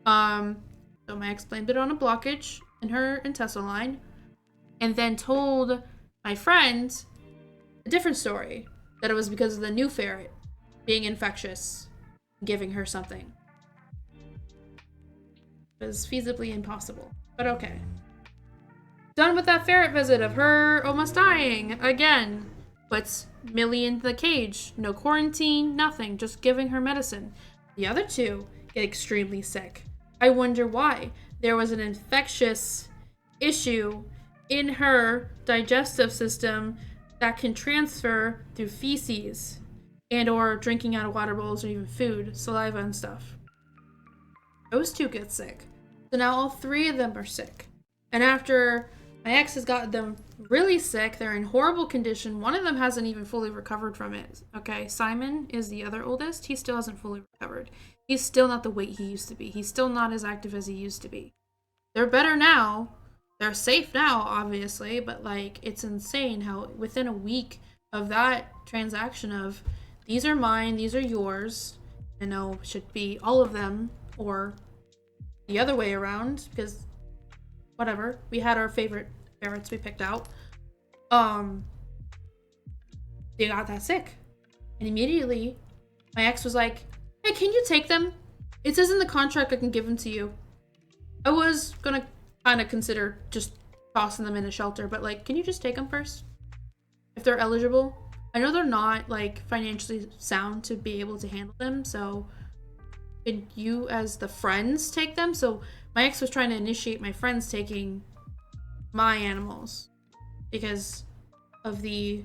Speaker 1: So my ex blamed it on a blockage in her intestinal line, and then told my friend a different story, that it was because of the new ferret being infectious, giving her something. It was feasibly impossible, but okay. Done with that ferret visit of her almost dying again. Puts Millie in the cage. No quarantine, nothing, just giving her medicine. The other 2 get extremely sick. I wonder why. There was an infectious issue in her digestive system that can transfer through feces and or drinking out of water bowls or even food, saliva and stuff. Those 2 get sick. So now all 3 of them are sick. And after my ex has gotten them really sick, they're in horrible condition. One of them hasn't even fully recovered from it. Okay, Simon is the other oldest. He still hasn't fully recovered. He's still not the weight he used to be. He's still not as active as he used to be. They're better now. They're safe now, obviously, but like, it's insane how within a week of that transaction of, these are mine, these are yours, I know should be all of them, or the other way around, because whatever, we had our favorite ferrets we picked out. They got that sick. And immediately, my ex was like, hey, can you take them? It says in the contract I can give them to you. I was gonna kind of consider just tossing them in a shelter, but like, can you just take them first? If they're eligible. I know they're not like financially sound to be able to handle them, so could you as the friends take them? So my ex was trying to initiate my friends taking my animals because of the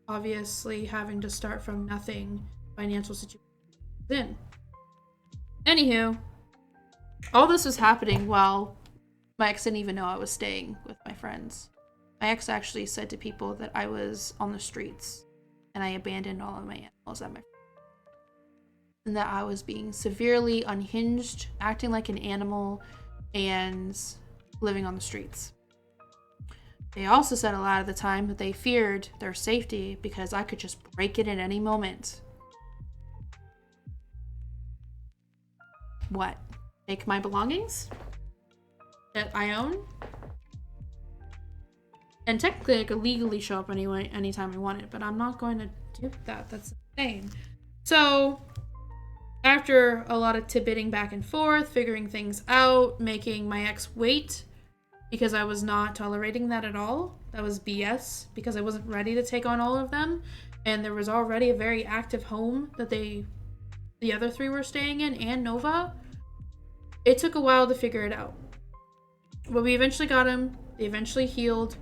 Speaker 1: obviously having to start from nothing financial situation then. Anywho, all this was happening while my ex didn't even know I was staying with my friends. My ex actually said to people that I was on the streets and I abandoned all of my animals at my and that I was being severely unhinged, acting like an animal, and living on the streets. They also said a lot of the time that they feared their safety because I could just break it at any moment. What? Take my belongings that I own? And technically I could legally show up anyway anytime I wanted, but I'm not going to do that. That's insane. So after a lot of tidbitting back and forth, figuring things out, making my ex wait because I was not tolerating that at all. That was BS because I wasn't ready to take on all of them. And there was already a very active home that the other 3 were staying in, and Nova. It took a while to figure it out. But we eventually got him. They eventually healed.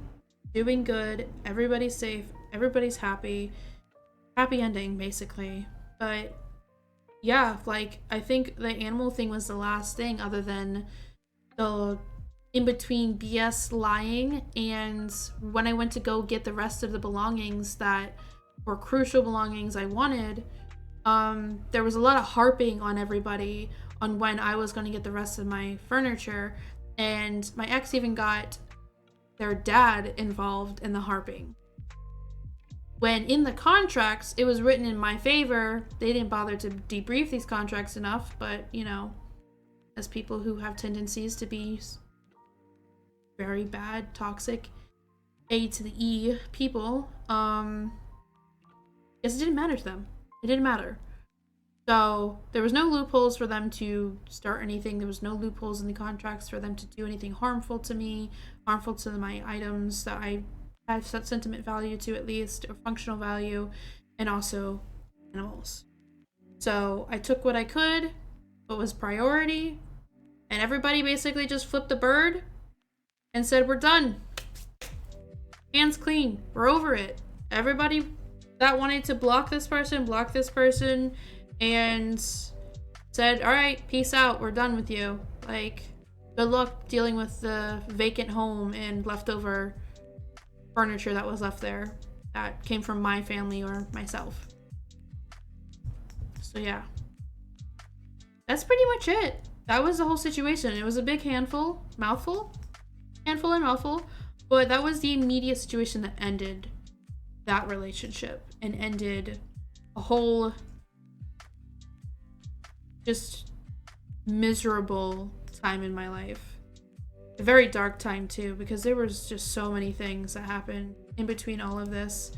Speaker 1: Doing good. Everybody's safe. Everybody's happy. Happy ending, basically. But yeah, like, I think the animal thing was the last thing other than the in-between BS lying, and when I went to go get the rest of the belongings that were crucial belongings I wanted, there was a lot of harping on everybody on when I was going to get the rest of my furniture, and my ex even got their dad involved in the harping. when in the contracts it was written in my favor. They didn't bother to debrief these contracts enough, but you know, as people who have tendencies to be very bad, toxic, A to the E people, guess it didn't matter to them. It didn't matter. So there was no loopholes for them to start anything. There was no loopholes in the contracts for them to do anything harmful to me, harmful to my items that I have sentiment value to, at least, or functional value, and also animals. So I took what I could, what was priority, and everybody basically just flipped the bird and said, we're done. Hands clean. We're over it. Everybody that wanted to block this person, and said, all right, peace out. We're done with you. Like, good luck dealing with the vacant home and leftover furniture that was left there that came from my family or myself. So yeah, that's pretty much it. That was the whole situation. It was a big handful and mouthful, but that was the immediate situation that ended that relationship and ended a whole just miserable time in my life. A very dark time too, because there was just so many things that happened in between all of this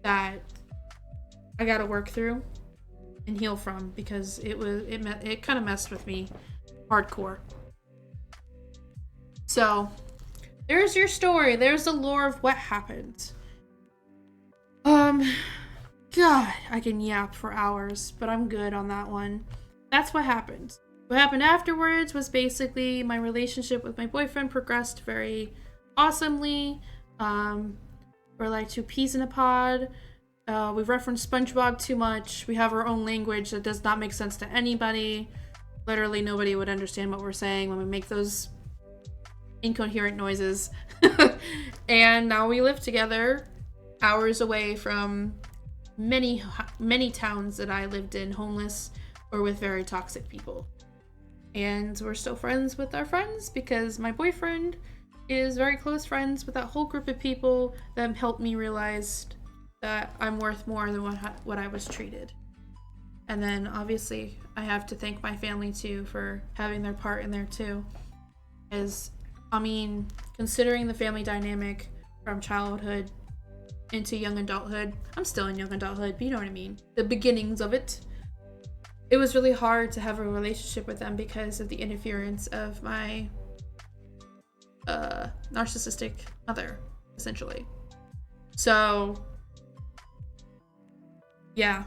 Speaker 1: that I gotta work through and heal from, because it kind of messed with me hardcore. So there's your story. There's the lore of what happened. God, I can yap for hours, but I'm good on that one. That's what happened. What happened afterwards was basically my relationship with my boyfriend progressed very awesomely. We're like two peas in a pod. We reference SpongeBob too much. We have our own language that does not make sense to anybody. Literally nobody would understand what we're saying when we make those incoherent noises. And now we live together, hours away from many towns that I lived in, homeless or with very toxic people. And we're still friends with our friends because my boyfriend is very close friends with that whole group of people that helped me realize that I'm worth more than what I was treated. And then obviously I have to thank my family too for having their part in there too. As I mean, considering the family dynamic from childhood into young adulthood, I'm still in young adulthood, but you know what I mean, the beginnings of it. It was really hard to have a relationship with them because of the interference of my narcissistic mother, essentially. So yeah,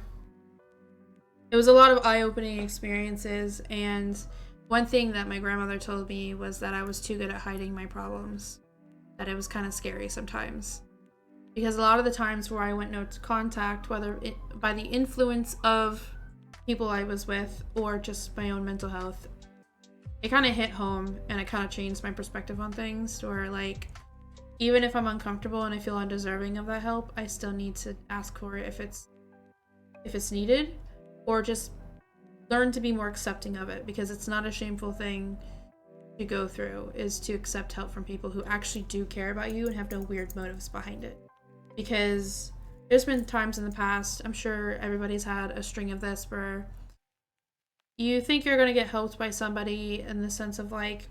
Speaker 1: it was a lot of eye-opening experiences, and one thing that my grandmother told me was that I was too good at hiding my problems, that it was kind of scary sometimes. Because a lot of the times where I went no contact, whether it by the influence of people I was with or just my own mental health, it kind of hit home, and it kind of changed my perspective on things, where like, even if I'm uncomfortable and I feel undeserving of that help, I still need to ask for it if it's needed, or just learn to be more accepting of it, because it's not a shameful thing to go through, is to accept help from people who actually do care about you and have no weird motives behind it. Because there's been times in the past, I'm sure everybody's had a string of this, where you think you're going to get helped by somebody in the sense of like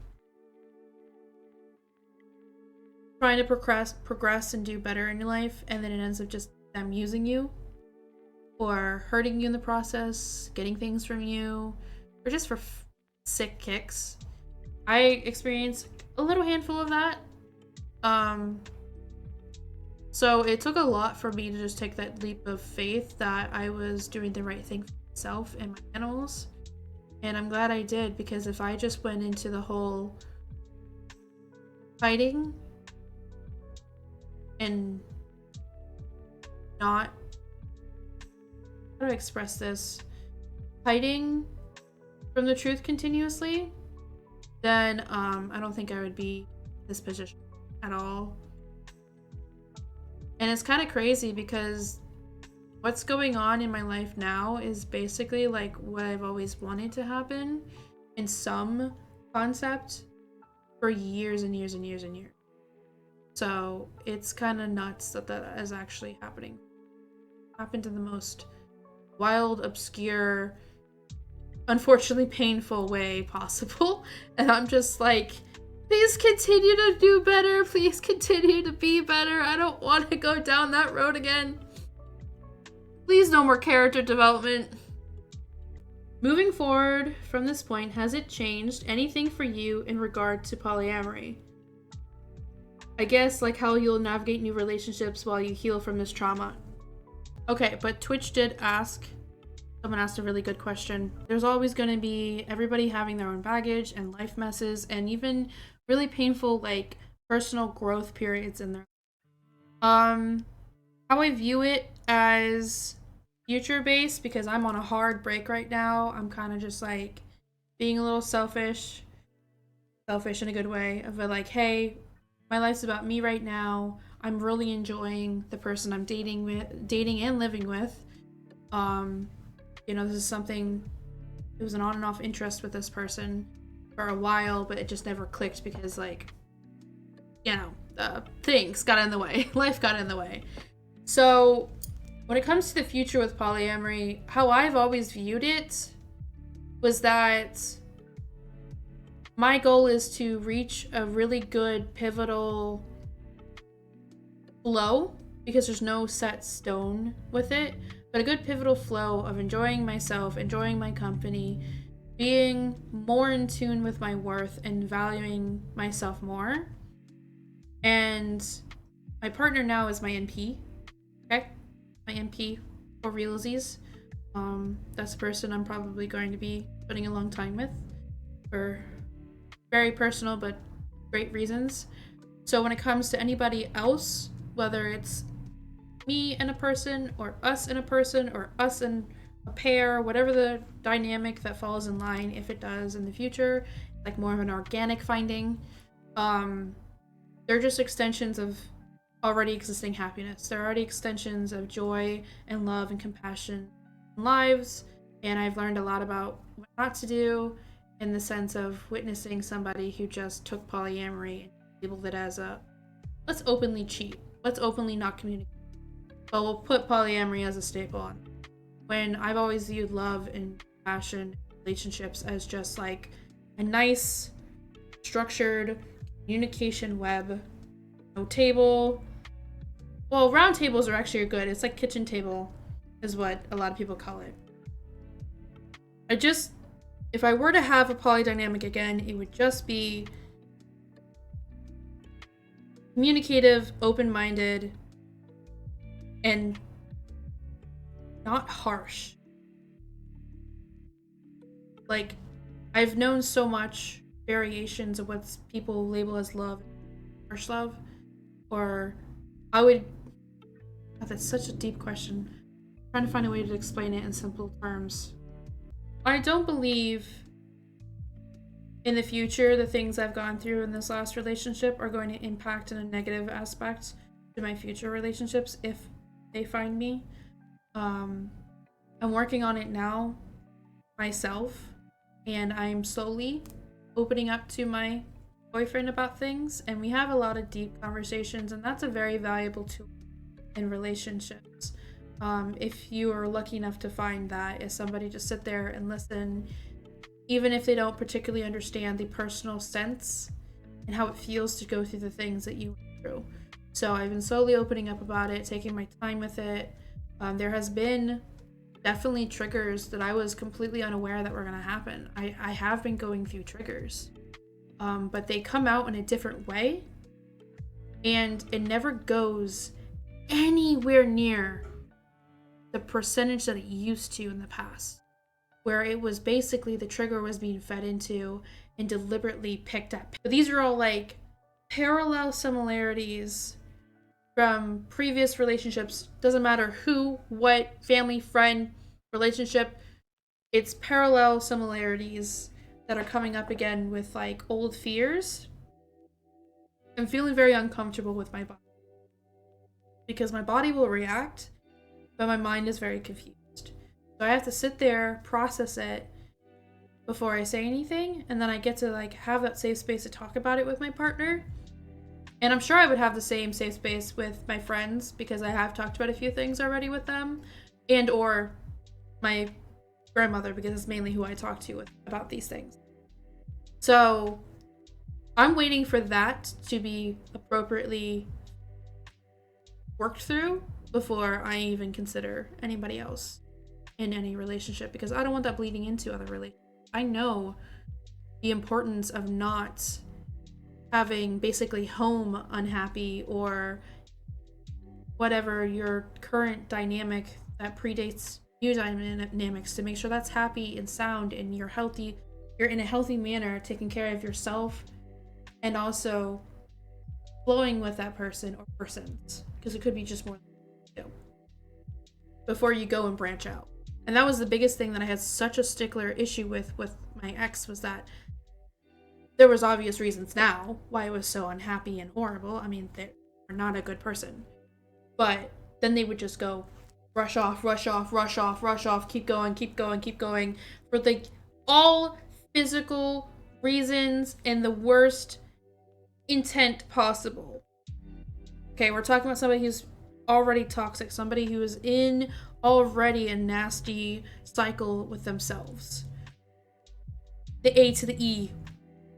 Speaker 1: trying to progress and do better in your life, and then it ends up just them using you or hurting you in the process, getting things from you, or just for sick kicks. I experienced a little handful of that. So it took a lot for me to just take that leap of faith that I was doing the right thing for myself and my animals. And I'm glad I did, because if I just went into the whole fighting and not, how do I express this? Hiding from the truth continuously, then I don't think I would be in this position at all. And it's kind of crazy because what's going on in my life now is basically like what I've always wanted to happen in some concept for years and years and years and years. So it's kind of nuts that that is actually happening. happened in the most wild, obscure, unfortunately painful way possible. And I'm just like, please continue to do better. Please continue to be better. I don't want to go down that road again. Please, no more character development. Moving forward from this point, has it changed anything for you in regard to polyamory? I guess like how you'll navigate new relationships while you heal from this trauma. Okay, but Twitch did ask, someone asked a really good question. There's always going to be everybody having their own baggage and life messes and even really painful like personal growth periods in there. How I view it as future based, because I'm on a hard break right now. I'm kind of just like being a little selfish in a good way of like, hey, my life's about me right now. I'm really enjoying the person I'm dating and living with. This is something, it was an on and off interest with this person for a while, but it just never clicked because things got in the way. Life got in the way. So when it comes to the future with polyamory, how I've always viewed it was that my goal is to reach a really good pivotal flow, because there's no set stone with it, but a good pivotal flow of enjoying myself, enjoying my company, being more in tune with my worth and valuing myself more. And my partner now is my NP. Okay? My NP for realsies. That's the person I'm probably going to be spending a long time with for very personal but great reasons. So when it comes to anybody else, whether it's me and a person or us and a person or us and a pair, whatever the dynamic that falls in line, if it does in the future, like more of an organic finding, they're just extensions of already existing happiness. They're already extensions of joy and love and compassion in lives. And I've learned a lot about what not to do in the sense of witnessing somebody who just took polyamory and labeled it as a, let's openly cheat. Let's openly not communicate. But we'll put polyamory as a staple on. When I've always viewed love and passion relationships as just like a nice, structured communication web. No table. Well, round tables are actually good. It's like kitchen table is what a lot of people call it. If I were to have a polydynamic again, it would just be communicative, open-minded, and not harsh. Like, I've known so much variations of what people label as love, harsh love, or that's such a deep question. I'm trying to find a way to explain it in simple terms. I don't believe in the future the things I've gone through in this last relationship are going to impact in a negative aspect to my future relationships if they find me. I'm working on it now myself, and I'm slowly opening up to my boyfriend about things, and we have a lot of deep conversations, and that's a very valuable tool in relationships. If you are lucky enough to find that, is somebody to sit there and listen, even if they don't particularly understand the personal sense and how it feels to go through the things that you went through. So I've been slowly opening up about it, taking my time with it. There has been definitely triggers that I was completely unaware that were going to happen. I have been going through triggers, but they come out in a different way, and it never goes anywhere near the percentage that it used to in the past, where it was basically the trigger was being fed into and deliberately picked up. But these are all like parallel similarities from previous relationships. Doesn't matter who, what, family, friend, relationship, it's parallel similarities that are coming up again with like old fears. I'm feeling very uncomfortable with my body because my body will react, but my mind is very confused. So I have to sit there, process it before I say anything, and then I get to like have that safe space to talk about it with my partner. And I'm sure I would have the same safe space with my friends because I have talked about a few things already with them, and or my grandmother, because it's mainly who I talk to about these things. So I'm waiting for that to be appropriately worked through before I even consider anybody else in any relationship, because I don't want that bleeding into other relationships. I know the importance of not having basically home unhappy or whatever your current dynamic that predates new dynamics, to make sure that's happy and sound and you're healthy, you're in a healthy manner, taking care of yourself and also flowing with that person or persons, because it could be just more than two, before you go and branch out. And that was the biggest thing that I had such a stickler issue with my ex, was that there was obvious reasons now why I was so unhappy and horrible. I mean, they're not a good person. But then they would just go rush off, rush off, rush off, rush off, keep going, keep going, keep going, for like all physical reasons and the worst intent possible. Okay, we're talking about somebody who's already toxic, somebody who is in already a nasty cycle with themselves. The A to the E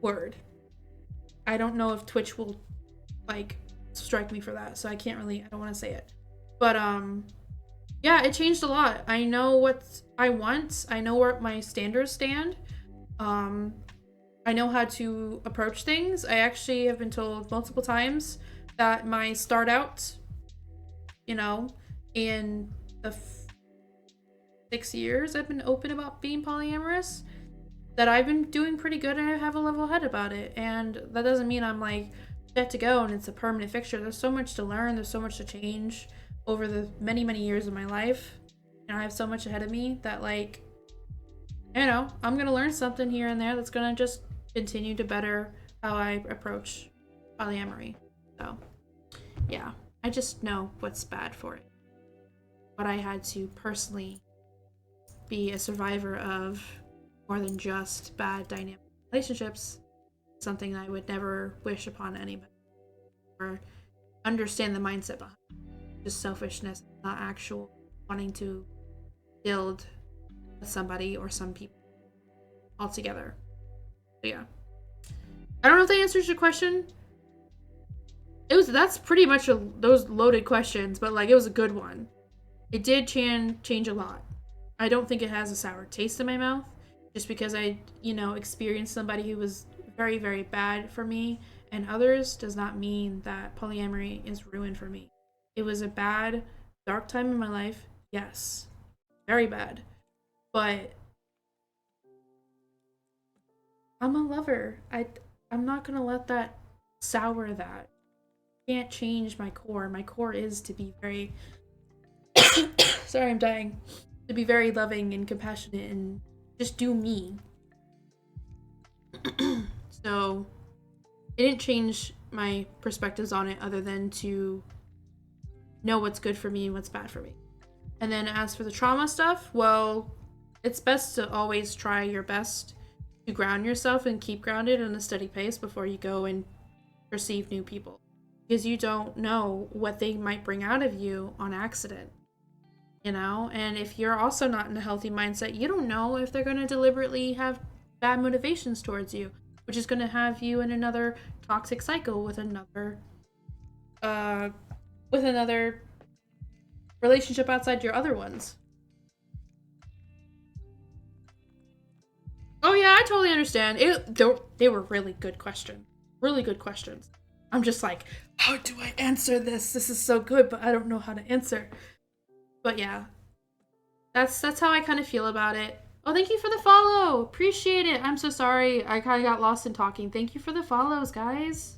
Speaker 1: word. I don't know if Twitch will like strike me for that, so I don't want to say it. But yeah, it changed a lot. I know what I want. I know where my standards stand. I know how to approach things. I actually have been told multiple times that my start out, in the 6 years I've been open about being polyamorous, that I've been doing pretty good and I have a level head about it. And that doesn't mean I'm like set to go and it's a permanent fixture. There's so much to learn. There's so much to change over the many, many years of my life. And I have so much ahead of me that, like, I'm going to learn something here and there that's going to just continue to better how I approach polyamory. So, yeah, I just know what's bad for it. But I had to personally be a survivor of more than just bad dynamic relationships, something I would never wish upon anybody, or understand the mindset behind it. Just selfishness, not actual wanting to build with somebody or some people altogether. But yeah, I don't know if that answers your question. That's pretty much those loaded questions, but like, it was a good one. It did change a lot. I don't think it has a sour taste in my mouth, just because I experienced somebody who was very, very bad for me and others, does not mean that polyamory is ruined for me. It was a bad, dark time in my life, yes, very bad, but I'm a lover. I'm not gonna let that sour that. Can't change my core. My core is to be very sorry, I'm dying. To be very loving and compassionate and just do me. So it didn't change my perspectives on it, other than to know what's good for me and what's bad for me. And then as for the trauma stuff, well, it's best to always try your best to ground yourself and keep grounded in a steady pace before you go and perceive new people, because you don't know what they might bring out of you on accident. And if you're also not in a healthy mindset, you don't know if they're going to deliberately have bad motivations towards you, which is going to have you in another toxic cycle with another relationship outside your other ones. Oh yeah, I totally understand. They were really good questions. Really good questions. I'm just like, how do I answer this? This is so good, but I don't know how to answer. But yeah, that's how I kind of feel about it. Oh, thank you for the follow. Appreciate it. I'm so sorry. I kind of got lost in talking. Thank you for the follows, guys.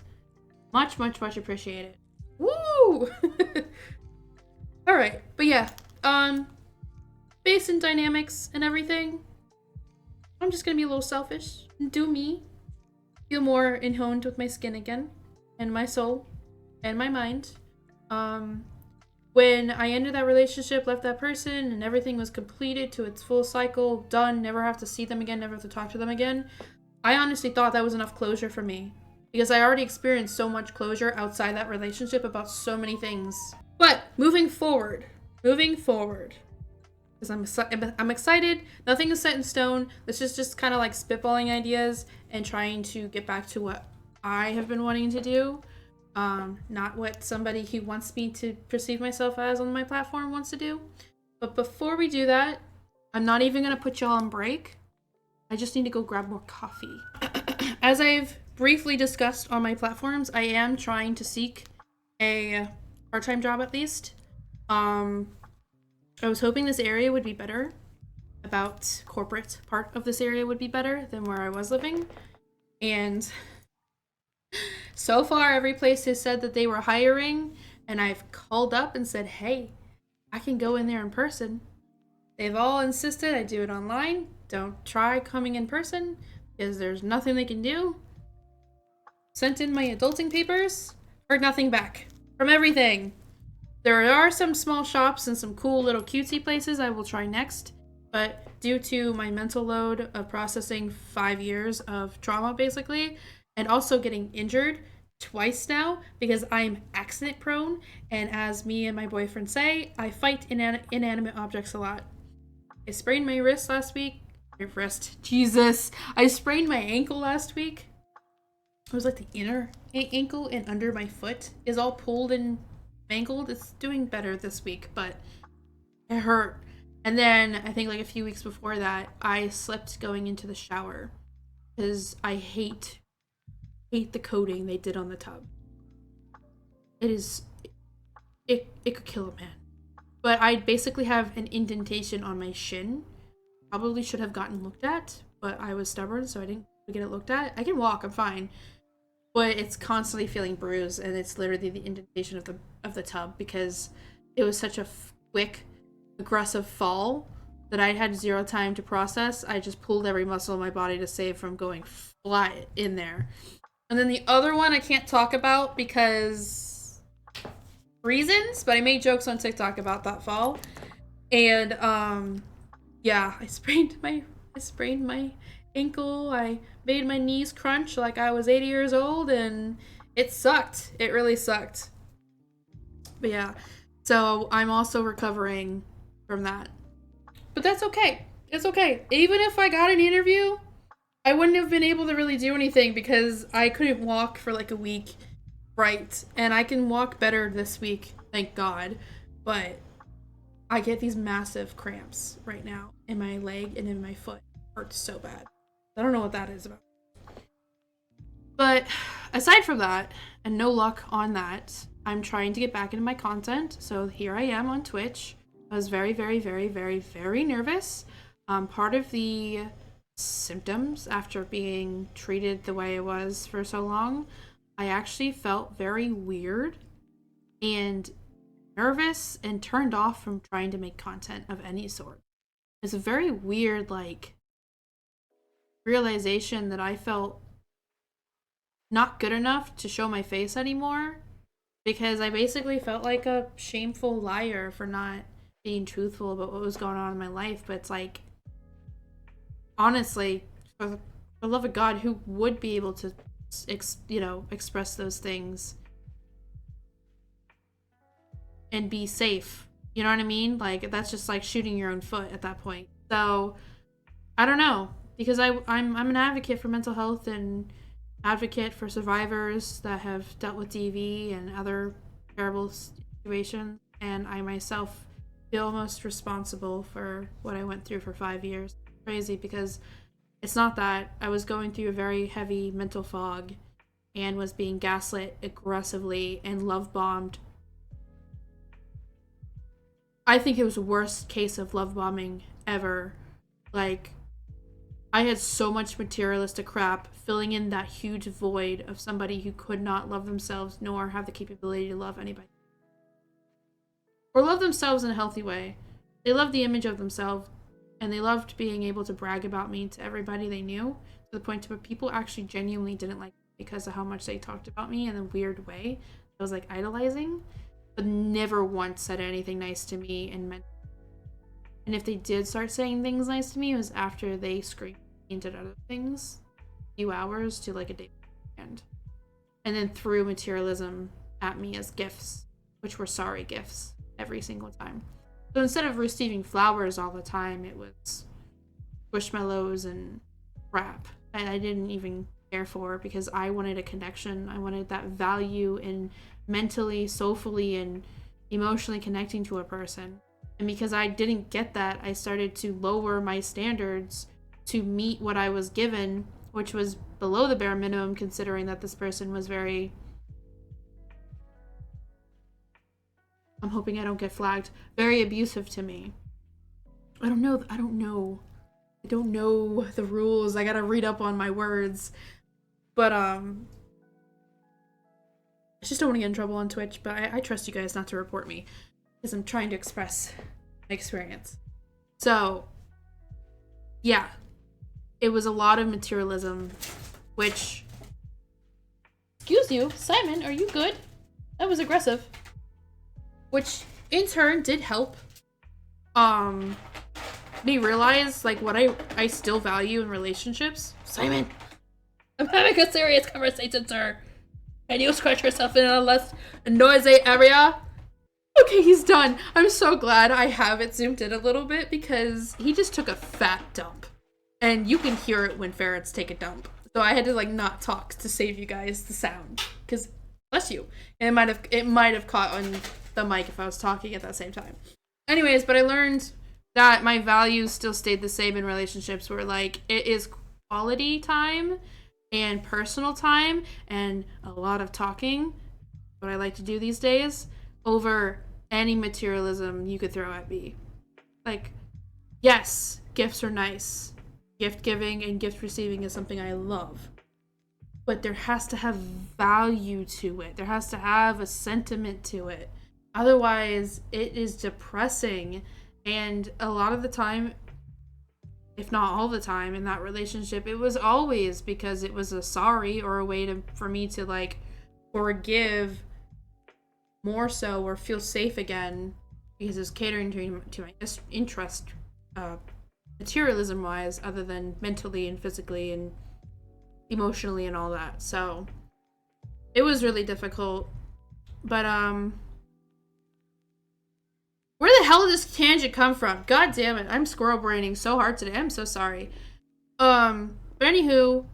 Speaker 1: Much, much, much appreciated. Woo! All right, but yeah, based in dynamics and everything, I'm just gonna be a little selfish and do me. Feel more in honed with my skin again, and my soul, and my mind. When I ended that relationship, left that person, and everything was completed to its full cycle, done, never have to see them again, never have to talk to them again, I honestly thought that was enough closure for me. because I already experienced so much closure outside that relationship about so many things. But moving forward, because I'm excited. Nothing is set in stone. This is just kind of like spitballing ideas and trying to get back to what I have been wanting to do. Not what somebody who wants me to perceive myself as on my platform wants to do. But before we do that, I'm not even going to put y'all on break. I just need to go grab more coffee. As I've briefly discussed on my platforms, I am trying to seek a part-time job at least. I was hoping this area would be better. About corporate part of this area would be better than where I was living. And so far, every place has said that they were hiring, and I've called up and said, hey, I can go in there in person. They've all insisted I do it online. Don't try coming in person because there's nothing they can do. Sent in my adulting papers, heard nothing back from everything. There are some small shops and some cool little cutesy places I will try next, but due to my mental load of processing 5 years of trauma, basically, and also getting injured twice now because I'm accident prone, and as me and my boyfriend say, I fight inanimate objects a lot. I sprained my wrist last week. I sprained my ankle last week. It was like the inner ankle and under my foot is all pulled and mangled. It's doing better this week, but it hurt. And then I think like a few weeks before that, I slipped going into the shower because I hate the coating they did on the tub. It could kill a man. But I basically have an indentation on my shin. Probably should have gotten looked at, but I was stubborn, so I didn't get it looked at. I can walk, I'm fine. But it's constantly feeling bruised, and it's literally the indentation of the tub because it was such a quick, aggressive fall that I had zero time to process. I just pulled every muscle in my body to save from going flat in there. And then the other one I can't talk about because reasons, but I made jokes on TikTok about that fall. And yeah, I sprained my ankle. I made my knees crunch like I was 80 years old, and it sucked. It really sucked. But yeah, so I'm also recovering from that. But that's okay. It's okay. Even if I got an interview, I wouldn't have been able to really do anything because I couldn't walk for like a week, right? And I can walk better this week, thank God. But I get these massive cramps right now in my leg and in my foot. It hurts so bad. I don't know what that is about. But aside from that, and no luck on that, I'm trying to get back into my content. So here I am on Twitch. I was very, very, very, very, very nervous. Part of the symptoms after being treated the way I was for so long, I actually felt very weird and nervous and turned off from trying to make content of any sort. It's a very weird, like, realization that I felt not good enough to show my face anymore because I basically felt like a shameful liar for not being truthful about what was going on in my life. But it's like, honestly, for the love of God, who would be able to, express those things and be safe? You know what I mean? Like, that's just like shooting your own foot at that point. So, I don't know. Because I'm an advocate for mental health and advocate for survivors that have dealt with DV and other terrible situations. And I myself feel most responsible for what I went through for 5 years. It's crazy because it's not that. I was going through a very heavy mental fog and was being gaslit aggressively and love bombed. I think it was the worst case of love bombing ever. Like, I had so much materialistic crap filling in that huge void of somebody who could not love themselves nor have the capability to love anybody. Or love themselves in a healthy way. They loved the image of themselves, and they loved being able to brag about me to everybody they knew, to the point where people actually genuinely didn't like me because of how much they talked about me in a weird way. I was like idolizing, but never once said anything nice to me and meant. And if they did start saying things nice to me, it was after they screamed and did other things. A few hours to like a day end. and then threw materialism at me as gifts, which were sorry gifts every single time. So instead of receiving flowers all the time, it was squishmallows and crap. And I didn't even care for, because I wanted a connection. I wanted that value in mentally, soulfully, and emotionally connecting to a person. And because I didn't get that, I started to lower my standards to meet what I was given, which was below the bare minimum, considering that this person was very... I'm hoping I don't get flagged. Very abusive to me. I don't know the rules. I gotta read up on my words. But, I just don't want to get in trouble on Twitch, but I trust you guys not to report me, because I'm trying to express my experience. So, yeah. It was a lot of materialism, which... Excuse you, Simon, are you good? That was aggressive. Which, in turn, did help, me realize, like, what I still value in relationships. Simon! I'm having a serious conversation, sir. Can you scratch yourself in a less noisy area? Okay, he's done. I'm so glad I have it zoomed in a little bit, because he just took a fat dump. And you can hear it when ferrets take a dump. So I had to, like, not talk to save you guys the sound. Because, bless you. And it might have caught on the mic if I was talking at that same time. Anyways, but I learned that my values still stayed the same in relationships, where, like, it is quality time and personal time and a lot of talking, what I like to do these days, over any materialism you could throw at me. Like, yes, gifts are nice. Gift giving and gift receiving is something I love. But there has to have value to it. There has to have a sentiment to it. Otherwise, it is depressing. And a lot of the time, if not all the time in that relationship, it was always because it was a sorry, or a way for me to, like, forgive more so, or feel safe again, because it's catering to my interest, materialism wise, other than mentally and physically and emotionally and all that. So it was really difficult. But where the hell did this tangent come from? God damn it, I'm squirrel braining so hard today. I'm so sorry. But anywho,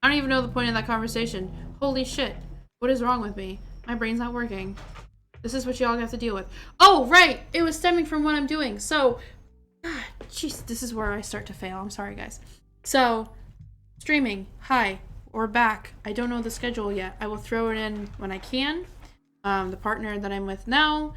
Speaker 1: I don't even know the point of that conversation. Holy shit. What is wrong with me? My brain's not working. This is what y'all have to deal with. Oh, right! It was stemming from what I'm doing. So, jeez, this is where I start to fail. I'm sorry, guys. So, streaming. Hi. We're back. I don't know the schedule yet. I will throw it in when I can. The partner that I'm with now,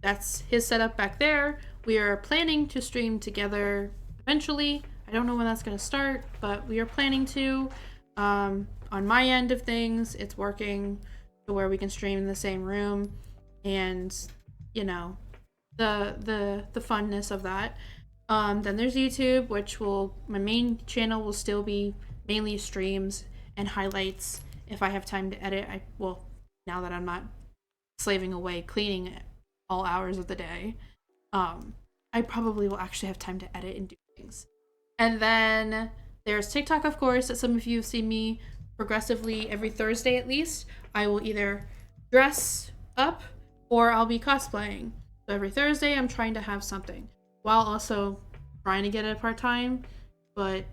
Speaker 1: that's his setup back there. We are planning to stream together eventually. I don't know when that's going to start, but we are planning to. On my end of things, it's working to where we can stream in the same room, and, you know, the funness of that. Then there's YouTube, which my main channel will still be mainly streams and highlights. If I have time to edit, now that I'm not slaving away cleaning all hours of the day, I probably will actually have time to edit and do things. And then there's TikTok, of course, that some of you have seen me progressively every Thursday at least. I will either dress up or I'll be cosplaying. So every Thursday I'm trying to have something, while also trying to get it part-time, but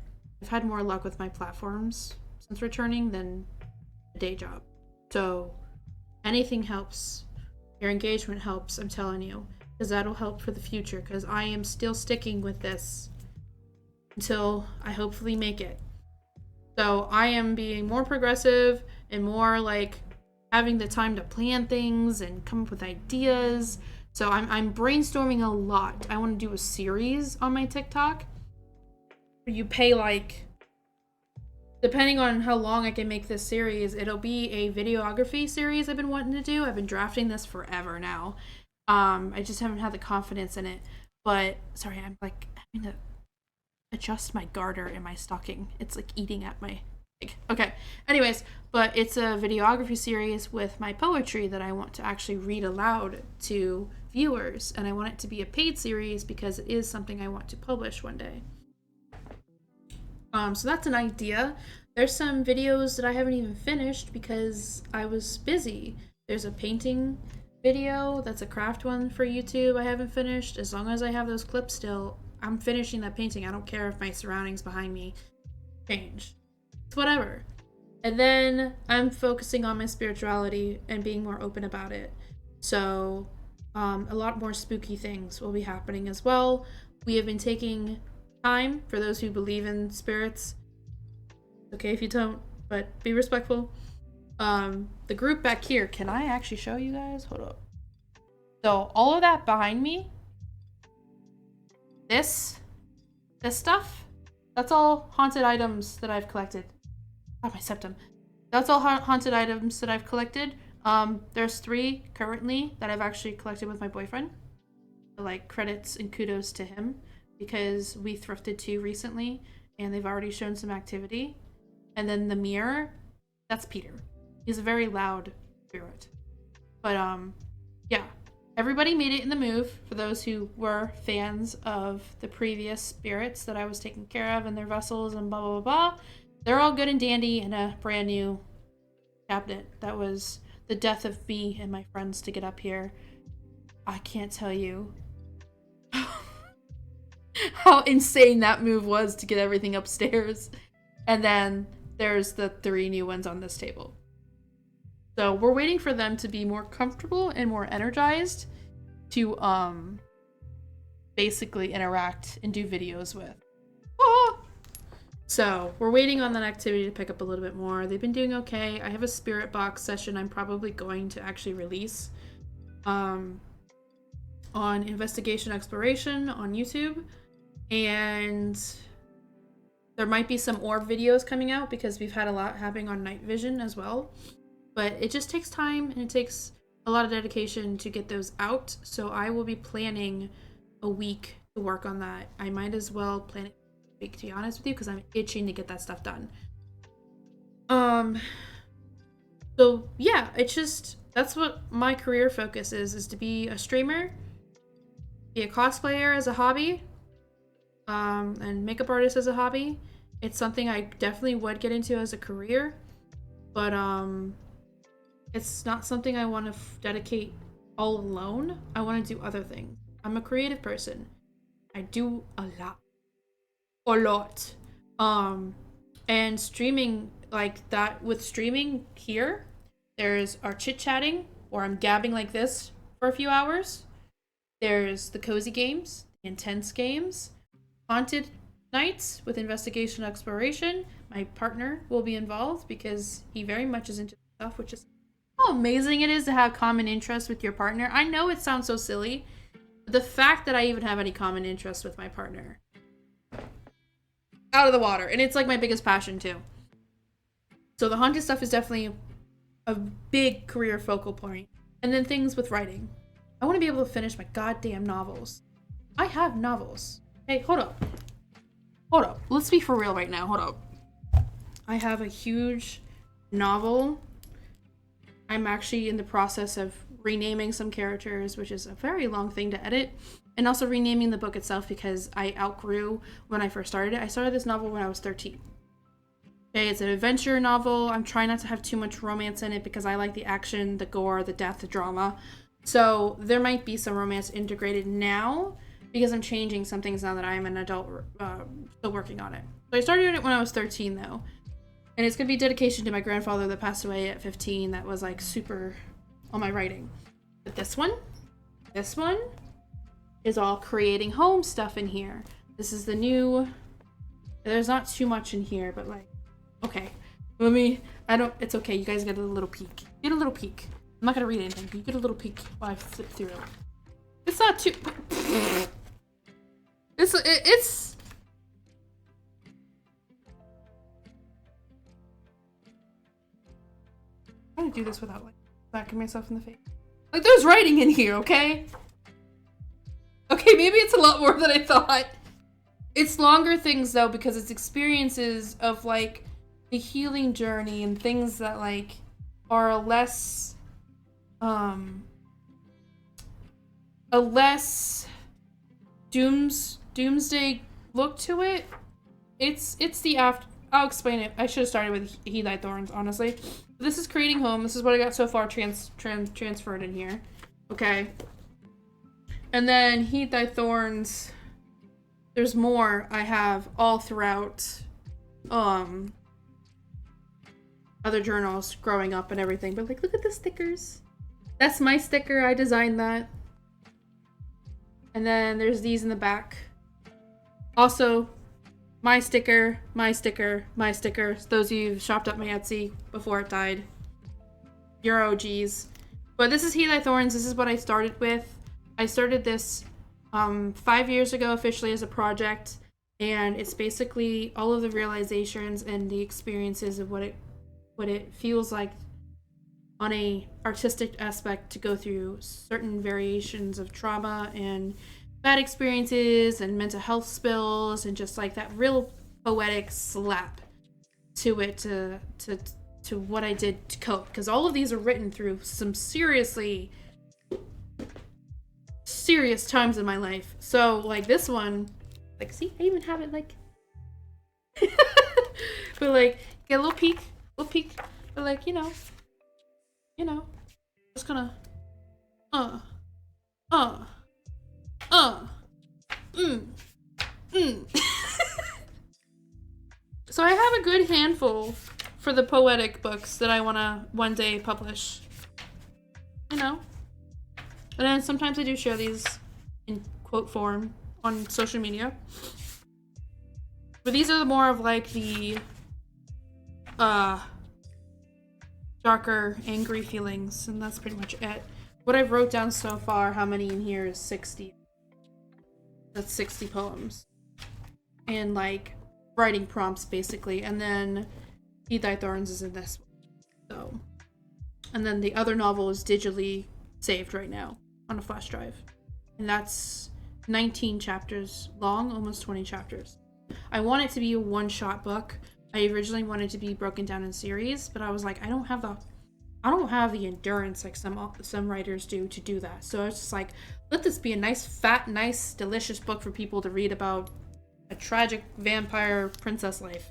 Speaker 1: I've had more luck with my platforms since returning than a day job. So anything helps. Your engagement helps, I'm telling you, because that'll help for the future, because I am still sticking with this until I hopefully make it. So I am being more progressive and more, like, having the time to plan things and come up with ideas. So I'm brainstorming a lot. I want to do a series on my TikTok where you pay, like, depending on how long I can make this series, it'll be a videography series I've been wanting to do. I've been drafting this forever now. I just haven't had the confidence in it. But, sorry, I'm, like, having to adjust my garter in my stocking. It's, like, eating at my leg. Okay, anyways, but it's a videography series with my poetry that I want to actually read aloud to viewers, and I want it to be a paid series because it is something I want to publish one day. So that's an idea. There's some videos that I haven't even finished because I was busy. There's a painting video that's a craft one for YouTube I haven't finished. As long as I have those clips still, I'm finishing that painting. I don't care if my surroundings behind me change. It's whatever. And then I'm focusing on my spirituality and being more open about it. So, a lot more spooky things will be happening as well. We have been taking time for those who believe in spirits. Okay, if you don't, but be respectful. The group back here, can I actually show you guys? Hold up. So, all of that behind me, this stuff, that's all haunted items that I've collected. Oh, my septum. That's all haunted items that I've collected. There's 3 currently that I've actually collected with my boyfriend. So, like, credits and kudos to him because we thrifted 2 recently and they've already shown some activity. And then the mirror, that's Peter. He's a very loud spirit. But yeah. Everybody made it in the move for those who were fans of the previous spirits that I was taking care of and their vessels and blah blah blah. They're all good and dandy in a brand new cabinet. That was the death of me and my friends to get up here. I can't tell you how insane that move was to get everything upstairs. And then there's the 3 new ones on this table. So we're waiting for them to be more comfortable and more energized to basically interact and do videos with. Ah! So we're waiting on that activity to pick up a little bit more. They've been doing okay. I have a spirit box session I'm probably going to actually release on investigation exploration on YouTube. And there might be some orb videos coming out because we've had a lot happening on night vision as well. But it just takes time and it takes a lot of dedication to get those out. So I will be planning a week to work on that. I might as well plan it a week, to be honest with you, because I'm itching to get that stuff done. So yeah, it's just, that's what my career focus is to be a streamer, be a cosplayer as a hobby, and makeup artist as a hobby. It's something I definitely would get into as a career, but it's not something I want to dedicate all alone. I want to do other things. I'm a creative person. I do a lot. And streaming like that, with streaming here, there's our chit-chatting or I'm gabbing like this for a few hours. There's the cozy games, the intense games, haunted nights with investigation exploration. My partner will be involved because he very much is into stuff, which is how amazing it is to have common interests with your partner. I know it sounds so silly, but the fact that I even have any common interests with my partner, out of the water. And it's like my biggest passion too. So the haunted stuff is definitely a big career focal point. And then things with writing. I want to be able to finish my goddamn novels. I have novels. Hey, hold up. Hold up. Let's be for real right now. Hold up. I have a huge novel. I'm actually in the process of renaming some characters, which is a very long thing to edit. And also renaming the book itself because I outgrew when I first started it. I started this novel when I was 13. Okay, it's an adventure novel. I'm trying not to have too much romance in it because I like the action, the gore, the death, the drama. So there might be some romance integrated now because I'm changing some things now that I'm an adult, still working on it. So I started it when I was 13 though. And it's going to be dedication to my grandfather that passed away at 15 that was like super on my writing. But this one is all creating home stuff in here. This is the new, there's not too much in here, but like, okay. It's okay. You guys get a little peek. Get a little peek. I'm not going to read anything, but you get a little peek while I flip through. It's not too, it's, I'm trying to do this without like smacking myself in the face. Like there's writing in here, okay? Okay, maybe it's a lot more than I thought. It's longer things though because it's experiences of like the healing journey and things that like are a less doomsday look to it. It's the after. I'll explain it. I should have started with He Thy Thorns, honestly. This is creating home. This is what I got so far transferred in here. Okay. And then Heed Thy Thorns. There's more I have all throughout other journals growing up and everything. But like, look at the stickers. That's my sticker. I designed that. And then there's these in the back. Also, my sticker, my sticker, my stickers. Those of you who shopped up my Etsy before it died. Your OGs. But this is Heed Thy Thorns. This is what I started with. I started this 5 years ago officially as a project, and it's basically all of the realizations and the experiences of what it feels like on a artistic aspect to go through certain variations of trauma and bad experiences and mental health spills, and just like that real poetic slap to it to what I did to cope, because all of these are written through some seriously serious times in my life. So like this one, like, see, I even have it like but like get a little peek, but like, you know, just gonna uh uh mm so I have a good handful for the poetic books that I want to one day publish, you know. And then sometimes I do share these in quote form on social media. But these are more of like the darker, angry feelings, and that's pretty much it. What I've wrote down so far, how many in here is 60. That's 60 poems. And like writing prompts basically. And then Heed Thy Thorns is in this one. So, and then the other novel is digitally saved right now on a flash drive. And that's 19 chapters long, almost 20 chapters. I want it to be a one-shot book. I originally wanted to be broken down in series, but I was like, I don't have the endurance like some writers do to do that. So it's just like, let this be a nice, fat, nice, delicious book for people to read about a tragic vampire princess life.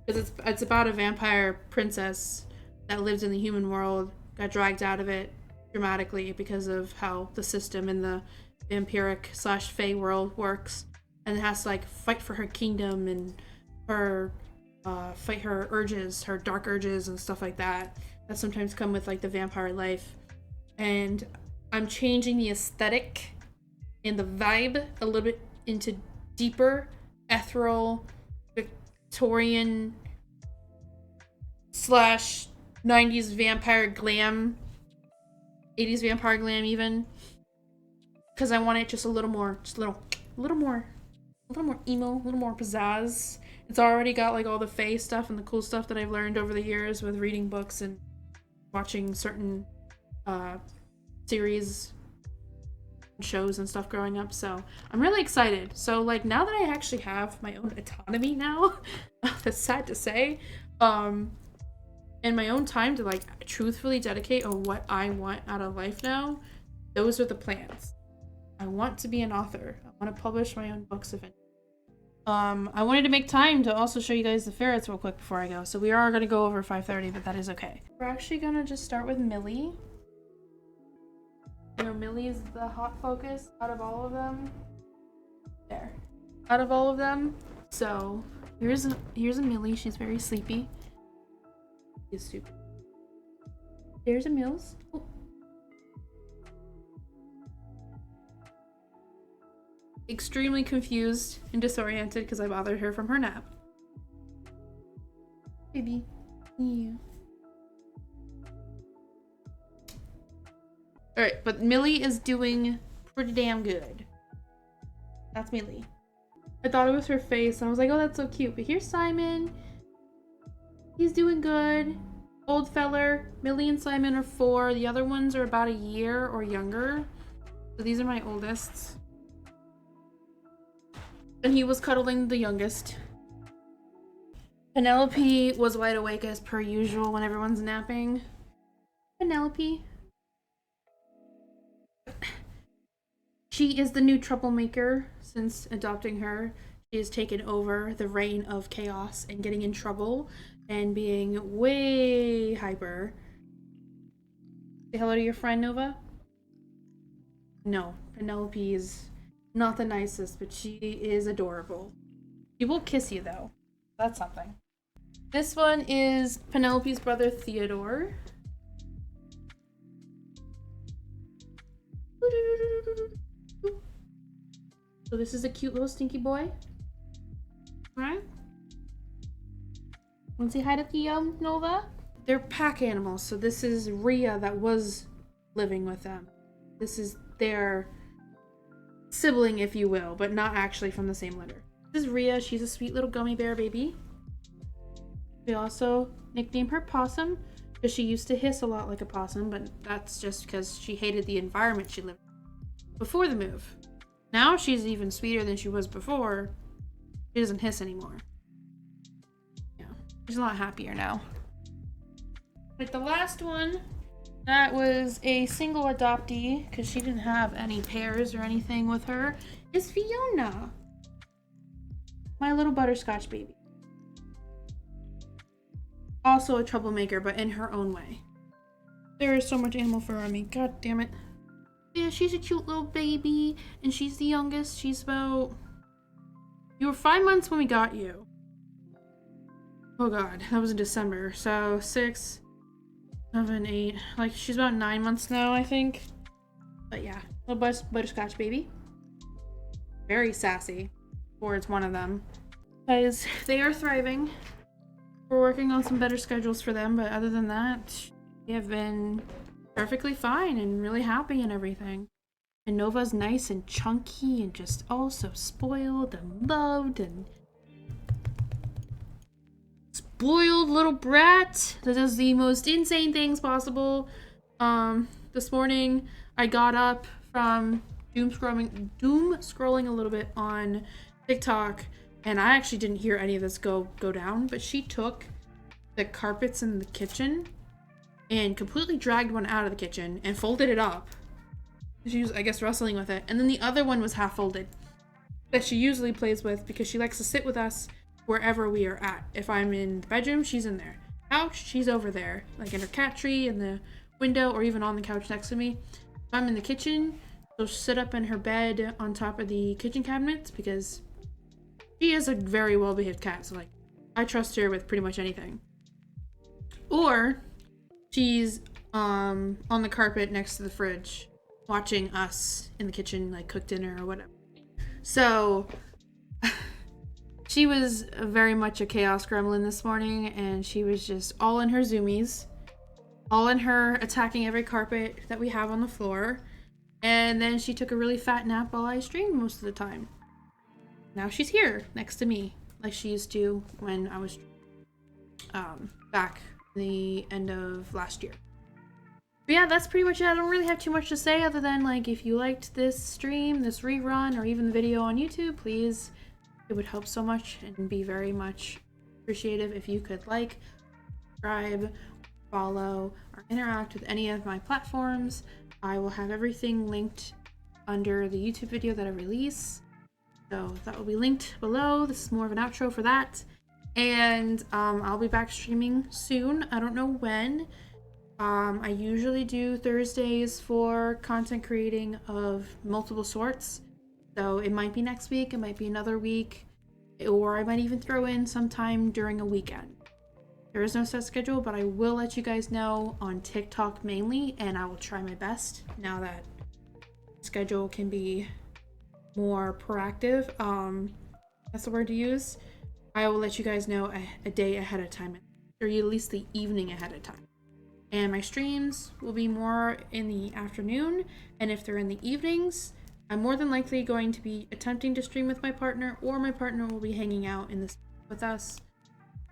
Speaker 1: Because it's about a vampire princess that lived in the human world, got dragged out of it dramatically because of how the system in the vampiric / fae world works, and has to like fight for her kingdom and her fight her urges, her dark urges and stuff like that sometimes come with like the vampire life. And I'm changing the aesthetic and the vibe a little bit into deeper, ethereal, Victorian / 90s vampire glam, 80s vampire glam even, because I want it just a little more emo, a little more pizzazz. It's already got like all the fae stuff and the cool stuff that I've learned over the years with reading books and watching certain series, shows and stuff growing up. So I'm really excited. So like now that I actually have my own autonomy now, that's sad to say, and my own time to like truthfully dedicate on what I want out of life now, those are the plans. I want to be an author. I want to publish my own books eventually. I wanted to make time to also show you guys the ferrets real quick before I go. So we are going to go over 5:30, but that is okay. We're actually going to just start with Millie. You know, Millie is the hot focus out of all of them. There. Out of all of them. So here's a Millie. She's very sleepy. She's super. There's a Mills. Oh. Extremely confused and disoriented because I bothered her from her nap. Baby. Yeah. Alright, but Millie is doing pretty damn good. That's Millie. I thought it was her face, and I was like, oh, that's so cute. But here's Simon. He's doing good. Old feller. Millie and Simon are 4. The other ones are about a year or younger. So these are my oldest. And he was cuddling the youngest. Penelope was wide awake as per usual when everyone's napping. Penelope. She is the new troublemaker since adopting her. She has taken over the reign of chaos and getting in trouble and being way hyper. Say hello to your friend, Nova? No, Penelope is not the nicest, but she is adorable. She will kiss you, though. That's something. This one is Penelope's brother, Theodore. So this is a cute little stinky boy. Alright. Want to say hi to Theo, Nova? They're pack animals, so this is Rhea that was living with them. This is their sibling, if you will, but not actually from the same litter. This is Rhea. She's a sweet little gummy bear baby. We also nicknamed her Possum because she used to hiss a lot like a possum, but that's just because she hated the environment she lived in before the move. Now she's even sweeter than she was before. She doesn't hiss anymore. Yeah, she's a lot happier now. Like the last one, that was a single adoptee because she didn't have any pairs or anything with her, is Fiona. My little butterscotch baby. Also a troublemaker, but in her own way. There is so much animal fur on me. God damn it. Yeah, she's a cute little baby, and she's the youngest. She's about... You were 5 months when we got you. Oh god, that was in December. So 6, 7, 8. Like, she's about 9 months now, I think. But yeah, little butterscotch baby. Very sassy. Towards one of them. Guys, they are thriving. We're working on some better schedules for them, but other than that, they have been perfectly fine and really happy and everything. And Nova's nice and chunky and just oh so spoiled and loved and spoiled little brat that does the most insane things possible. This morning I got up from doom scrolling a little bit on TikTok, and I actually didn't hear any of this go down, but she took the carpets in the kitchen and completely dragged one out of the kitchen and folded it up. She was, I guess, wrestling with it. And then the other one was half folded that she usually plays with because she likes to sit with us wherever we are at. If I'm in the bedroom, she's in there. Couch, she's over there. Like in her cat tree, in the window, or even on the couch next to me. If I'm in the kitchen, she'll sit up in her bed on top of the kitchen cabinets because she is a very well-behaved cat. So, like, I trust her with pretty much anything. Or she's on the carpet next to the fridge watching us in the kitchen, like, cook dinner or whatever. So she was very much a chaos gremlin this morning, and she was just all in her zoomies, all in her attacking every carpet that we have on the floor. And then she took a really fat nap while I streamed most of the time. Now she's here next to me like she used to when I was back the end of last year. But yeah, that's pretty much it. I don't really have too much to say other than, like, if you liked this stream, this rerun, or even the video on YouTube, please, it would help so much and be very much appreciative if you could like, subscribe, follow, or interact with any of my platforms. I will have everything linked under the YouTube video that I release. So that will be linked below. This is more of an outro for that. And I'll be back streaming soon. I don't know when. I usually do Thursdays for content creating of multiple sorts. So it might be next week, it might be another week, or I might even throw in sometime during a weekend. There is no set schedule, but I will let you guys know on TikTok mainly, and I will try my best now that schedule can be more proactive. That's the word to use. I will let you guys know a day ahead of time, or at least the evening ahead of time. And my streams will be more in the afternoon, and if they're in the evenings, I'm more than likely going to be attempting to stream with my partner, or my partner will be hanging out in this with us,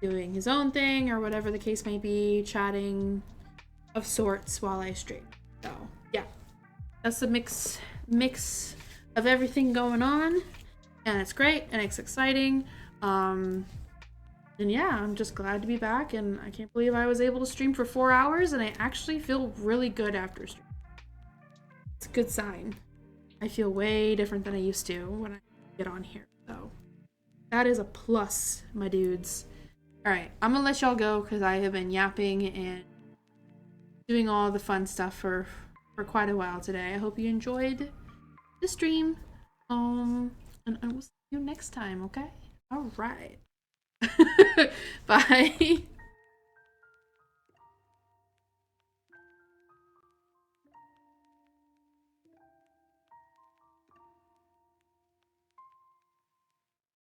Speaker 1: doing his own thing, or whatever the case may be, chatting of sorts while I stream. So, yeah. That's the mix of everything going on, and it's great, and it's exciting. And yeah, I'm just glad to be back, and I can't believe I was able to stream for 4 hours, and I actually feel really good after stream. It's a good sign. I feel way different than I used to when I get on here. So, That is a plus, my dudes. All right, I'm gonna let y'all go because I have been yapping and doing all the fun stuff for quite a while today. I hope you enjoyed the stream. And I will see you next time. Okay. All right. Bye.